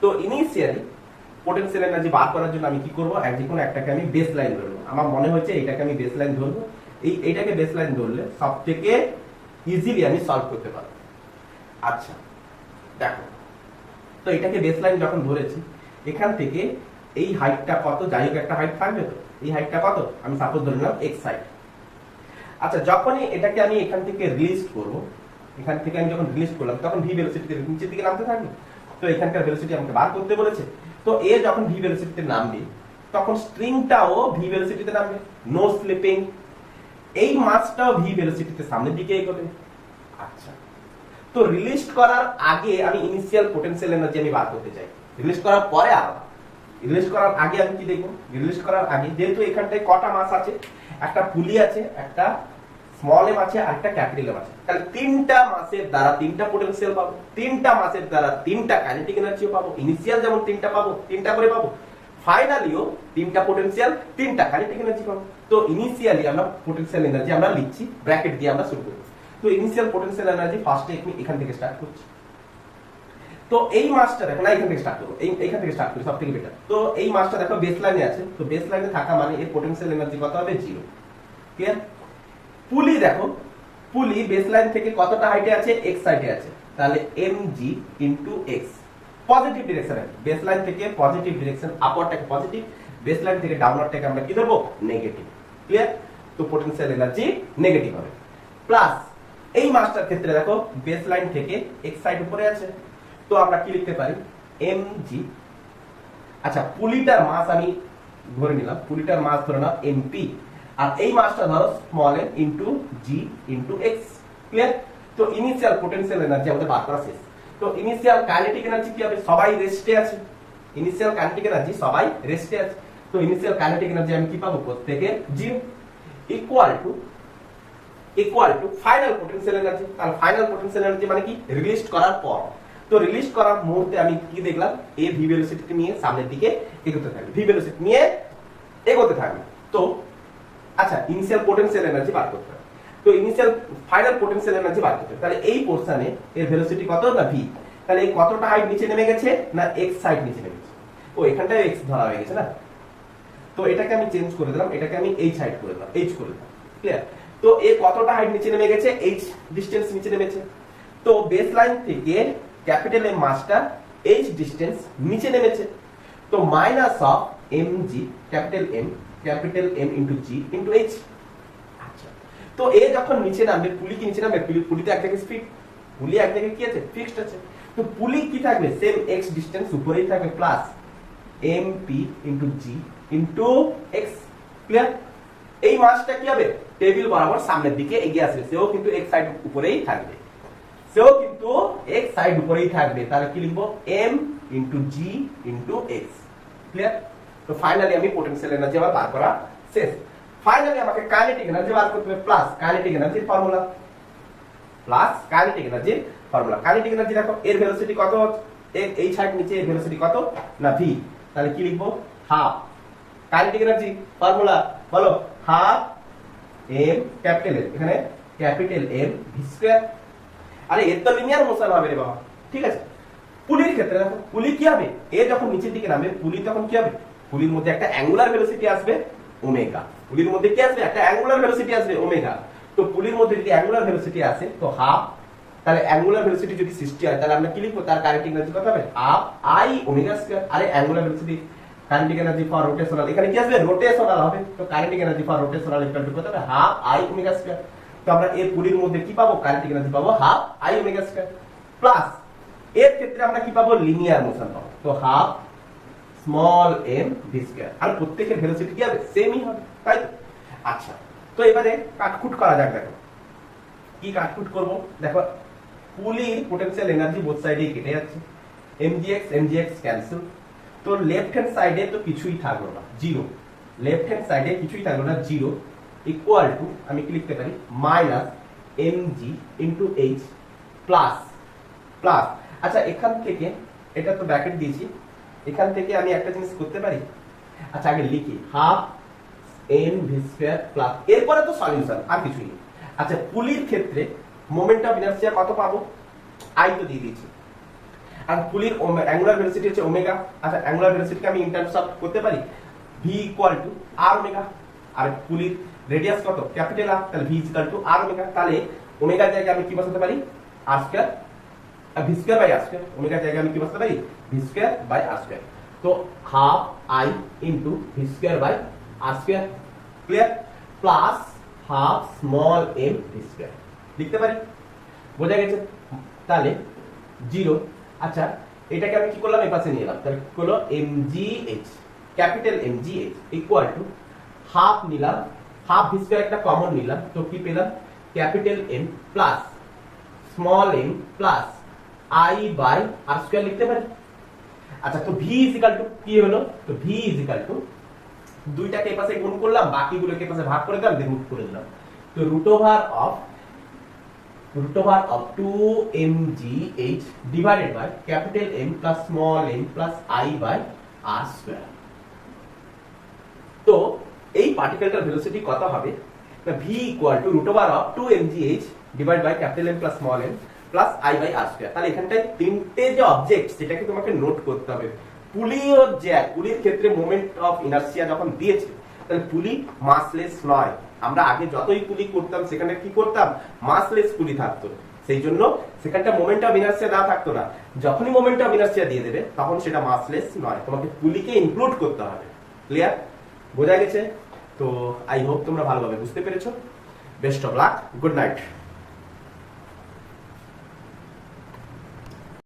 তো ইনিশিয়ালি পোটেনশিয়াল এনার্জি বার করার জন্য আমি কি করব, যে কোনো একটাকে আমি বেস লাইন ধরবো। আমার মনে হচ্ছে এইটাকে আমি বেস লাইন ধরবো, এইটাকে বেস লাইন ধরলে সবথেকে ইজিলি আমি সলভ করতে পারবো। আচ্ছা দেখো, তো এটাকে বেস লাইন যখন ধরেছি, এখান থেকে এই হাইটটা কত, যাই হোক একটা হাইট থাকবে, তো এই হাইটটা কত আমি সাপোজ ধরে নিলাম এক্স হাইট। আচ্ছা যখনই এটাকে আমি এখান থেকে রিলিজ করব, এখান থেকে আমি যখন রিলিজ করলাম তখন ভি ভেলোসিটিতে নিচের দিকে নামতে থাকবে। তো এখানকার ভেলোসিটি আমাকে বার করতে বলেছে। তো এ যখন ভি ভেলোসিটিতে নামবে তখন স্ট্রিংটাও ভি ভেলোসিটিতে নামবে, নো স্লিপিং। এই মাসটাও ভি ভেলোসিটিতে সামনের দিকে এগোবে। আচ্ছা, তো রিলিজ করার আগে আমি ইনিশিয়াল পোটেনশিয়াল এনার্জি আমি বার করতে চাই, রিলিজ করার পরে আলাদা। রিলিজ করার আগে আমি কি দেখব, রিলিজ করার আগে যেহেতু এখানটায় কটা মাস আছে, একটা পুলি আছে, একটা স্মল এম আছে, আর একটা ক্যাপিটাল এম আছে, তাহলে তিনটা মাসের দ্বারা তিনটা পোটেনশিয়াল পাবো, তিনটা মাসের দ্বারা তিনটা কাইনেটিক এনার্জিও পাবো। ইনিশিয়াল যেমন তিনটা পাবো, তিনটা করে পাবো, ফাইনালিও তিনটা পোটেনশিয়াল তিনটা কাইনেটিক এনার্জি পাবো। তো ইনিশিয়ালি আমরা পোটেনশিয়াল এনার্জি আমরা লিখছি, ব্র্যাকেট দিয়ে আমরা শুরু করব। তো ইনিশিয়াল পোটেনশিয়াল এনার্জি ফার্স্টে আমি এখান থেকে স্টার্ট করছি। তো এই মাসটা দেখো, না এখান থেকে স্টার্ট করবো, এইখান থেকে স্টার্ট করি সবথেকে বেটার। তো এই মাসটা দেখো বেস লাইনে আছে, তো বেস লাইনে থাকা মানে এর পোটেনশিয়াল এনার্জি কত হবে, 0। ক্লিয়ার? পুলি দেখো, পুলি বেস লাইন থেকে কতটা হাইটে আছে, x হাইটে আছে, তাহলে mg x পজিটিভ ডিরেকশন আছে। বেস লাইন থেকে পজিটিভ ডিরেকশন, আপওয়ার্ডটাকে পজিটিভ, বেস লাইন থেকে ডাউনওয়ার্ডটাকে আমরা কি ধরবো, নেগেটিভ। ক্লিয়ার? তো পোটেনশিয়াল এনার্জি নেগেটিভ হবে। প্লাস এই মাসটার ক্ষেত্রে দেখো বেস লাইন থেকে x সাইড উপরে আছে, তো আমরা কি লিখতে পারি, mg। আচ্ছা পুলিটার মাস আমি ধরে নিলাম, পুলিটার মাস ধরে নাও mp, আর এই মাসটা ধরো small m into g into x। Clear? তো ইনিশিয়াল পোটেনশিয়াল এনার্জি আমাদের বার করা শেষ। তো ইনিশিয়াল কাইনেটিক এনার্জি কি হবে, সবাই রেস্টে আছে, ইনিশিয়াল কাইনেটিক এনার্জি সবাই রেস্টে আছে। তো ইনিশিয়াল কাইনেটিক এনার্জি আমি কি পাবো, প্রত্যেকে 0 equal to final potential energy. তাহলে ফাইনাল পোটেনশিয়াল এনার্জি মানে কি, রিলিজ করার পর। তো রিলিজ করার মুহূর্তে আমি কি দেখলাম, এ ভি ভেলোসিটি নিয়ে সামনের দিকে এগোতে থাকবে, ভি ভেলোসিটি নিয়ে এগোতে থাকবে। তো আচ্ছা ইনিশিয়াল পোটেনশিয়াল এনার্জি বার করতে হবে, তো ইনিশিয়াল ফাইনাল পোটেনশিয়াল এনার্জি বার করতে হবে। তাহলে এই পোরশনে এর ভেলোসিটি কত, না ভি। তাহলে এই কতটা হাইট নিচে নেমে গেছে, না এক্স হাইট নিচে নেমে গেছে। ও এখানটায় এক্স ধরা হয়ে গেছে না, তো এটাকে আমি চেঞ্জ করে দিলাম, এটাকে আমি এইচ হাইট করে দিলাম, এইচ করে দিলাম। ক্লিয়ার? তো এ কতটা হাইট নিচে নেমে গেছে, এইচ ডিসটেন্স নিচে নেমেছে। তো বেস লাইন থেকে ক্যাপিটাল এম মাসটা এইচ ডিসটেন্স নিচে নেমেছে। তো minus of M G capital M into G into H. আচ্ছা, তো এ যখন নিচে নামবে, পুলি কি নিচে নামবে, পুলিতে এক জায়গায় স্পিড, পুলি এক জায়গায় কি আছে, ফিক্সড আছে। তো পুলি কি থাকবে, সেম এক্স ডিসটেন্স উপরেই থাকবে, plus M P into G into x. Clear? এই মাসটা কি হবে, টেবিল বরাবর সামনের দিকে এগিয়ে আসবে, সেও কিন্তু এক্স সাইড উপরেই থাকবে, সেও কিন্তু এক্স সাইড উপরেই থাকবে। তাহলে কি লিখবো, M into G into x. Clear? তো ফাইনালি আমি পোটেনশিয়াল এনার্জি আবার বার করা শেষ। ফাইনালি আমাকে কাইনেটিক এনার্জি বার করতে হবে, প্লাস কাইনেটিক এনার্জির ফর্মুলা, কাইনেটিক এনার্জি দেখো এর ভেলোসিটি কত, এই সাইড নিচে এর ভেলোসিটি কত, না ভি। তাহলে কি লিখবো, হাফ কাইনেটিক এনার্জি ফর্মুলা বলো, হাফ এম ক্যাপিটাল এম, এখানে ক্যাপিটাল এম ভি স্কয়ার। আরে এর তো লিনিয়ার মোশন হবে রে বাবা। ঠিক আছে? পুলির ক্ষেত্রে দেখো, পুলি কি হবে, এ যখন নিচের দিকে নামবে, পুলি তখন কি হবে, পুলির মধ্যে একটা অ্যাঙ্গুলার ভেলোসিটি আসবে ওমেগা। পুলির মধ্যে কি আসবে, একটা অ্যাঙ্গুলার ভেলোসিটি আসবে ওমেগা। তো পুলির মধ্যে যদি অ্যাঙ্গুলার ভেলোসিটি আসে তো হাফ, তাহলে অ্যাঙ্গুলার ভেলোসিটি যদি সৃষ্টি হয় তাহলে আমরা কি লিখবো, তার কাইনেটিক এনার্জি কত হবে, হাফ আই ওমেগা স্কয়ার। আরে angular velocity kinetic energy for rotational, এখানে কি আসবে, রোটেশনাল হবে। তো kinetic energy for rotational equal to কত হবে, হাফ আই ওমেগা স্কয়ার। তো আমরা এর পুলির মধ্যে কি পাবো, কাইনেটিক এনার্জি পাবো half I omega square, plus এর ক্ষেত্রে আমরা কি পাবো, লিনিয়ার মোশন পাবো। তো half small M V square, আর প্রত্যেকের ভেলোসিটি কি হবে, সেমই হবে, তাই তো? আচ্ছা, তো এবারে কাটকুট করা যাক। দেখো কি কাটকুট করব, দেখো পুলির পোটেনশিয়াল এনার্জি বোথ সাইডেই কেটে যাচ্ছে, mgx ক্যান্সেল। তো লেফট হ্যান্ড সাইডে তো কিছুই থাকলো না, 0। লেফট হ্যান্ড সাইডে কিছুই থাকলো না, 0 ইকুয়াল টু আমি কি লিখতে পারি minus mg into H plus plus. আচ্ছা এখান থেকে এটা তো ব্র্যাকেট দিয়েছি, এখান থেকে আমি একটা জিনিস করতে পারি। আচ্ছা আগে লিখি half M V square plus, এরপরে তো সলিউশন আর কিছুই নেই। আচ্ছা পুলির ক্ষেত্রে মোমেন্ট অফ ইনার্সিয়া কত পাবো, আই তো দিয়ে দিয়েছি, আর পুলির অ্যাঙ্গুলার ভেলোসিটি হচ্ছে ওমেগা। আচ্ছা অ্যাঙ্গুলার ভেলোসিটিকে আমি ইন টার্মস অফ করতে পারি v equal to r omega, আর পুলির রেডিয়াস কত ক্যাপিটাল আর, তাহলে v equal to r omega. তাহলে ওমেগার জায়গায় আমি কি বসাতে পারি r square, v square by r square. ওমেগার জায়গায় আমি কি বসাতে পারি v square by r square. তো half I into v square by r square, clear, plus half small M V square লিখতে পারি, বোঝা গেছে। তাহলে 0, আচ্ছা এটাকে আমি কি করলাম এই পাশে নিয়ে এলাম, তাহলে কি হলো mgh capital mgh equal to half নিলাম, হাফ ভি স্কয়ার একটা কমন নিলাম, তো কি পেলাম capital M plus small m plus i by r square লিখতে পারি। আচ্ছা তো v ইজ ইকুয়াল টু কি হলো, তো v ইজ ইকুয়াল টু দুইটাকে এই পাশে গুণ করলাম, বাকিগুলোকে এই পাশে ভাগ করে দিলাম, দিয়ে রুট করে দিলাম। তো root over of 2mgh divided by capital M plus small m plus I by r square। তো এই পার্টিকেলটার ভেলোসিটি কত হবে, v equal to root over of 2mgh divided by capital M plus small m plus I by r square। তাহলে এখানটায় তিনটে যে object সেটাকে তোমাকে নোট করতে হবে। পুলির জ্যাক, পুলির ক্ষেত্রে মোমেন্ট অফ ইনার্সিয়া যখন দিয়েছে, তাহলে পুলি মাসলেস নয়। আমরা আগে যতই পুলি করতাম সেখানে কি করতাম মাসলেস পুলি থাকতো, সেই জন্য সেখানটা মোমেন্ট অফ ইনার্সিয়া না থাকতো না। যখনই মোমেন্ট অফ ইনার্সিয়া দিয়ে দেবে তখন সেটা মাসলেস নয়, তোমাকে পুলিকে ইনক্লুড করতে হবে। ক্লিয়ার, বোঝা গেছে? তো আই হোপ তোমরা ভালোভাবে বুঝতে পেরেছো। Best of luck, good night.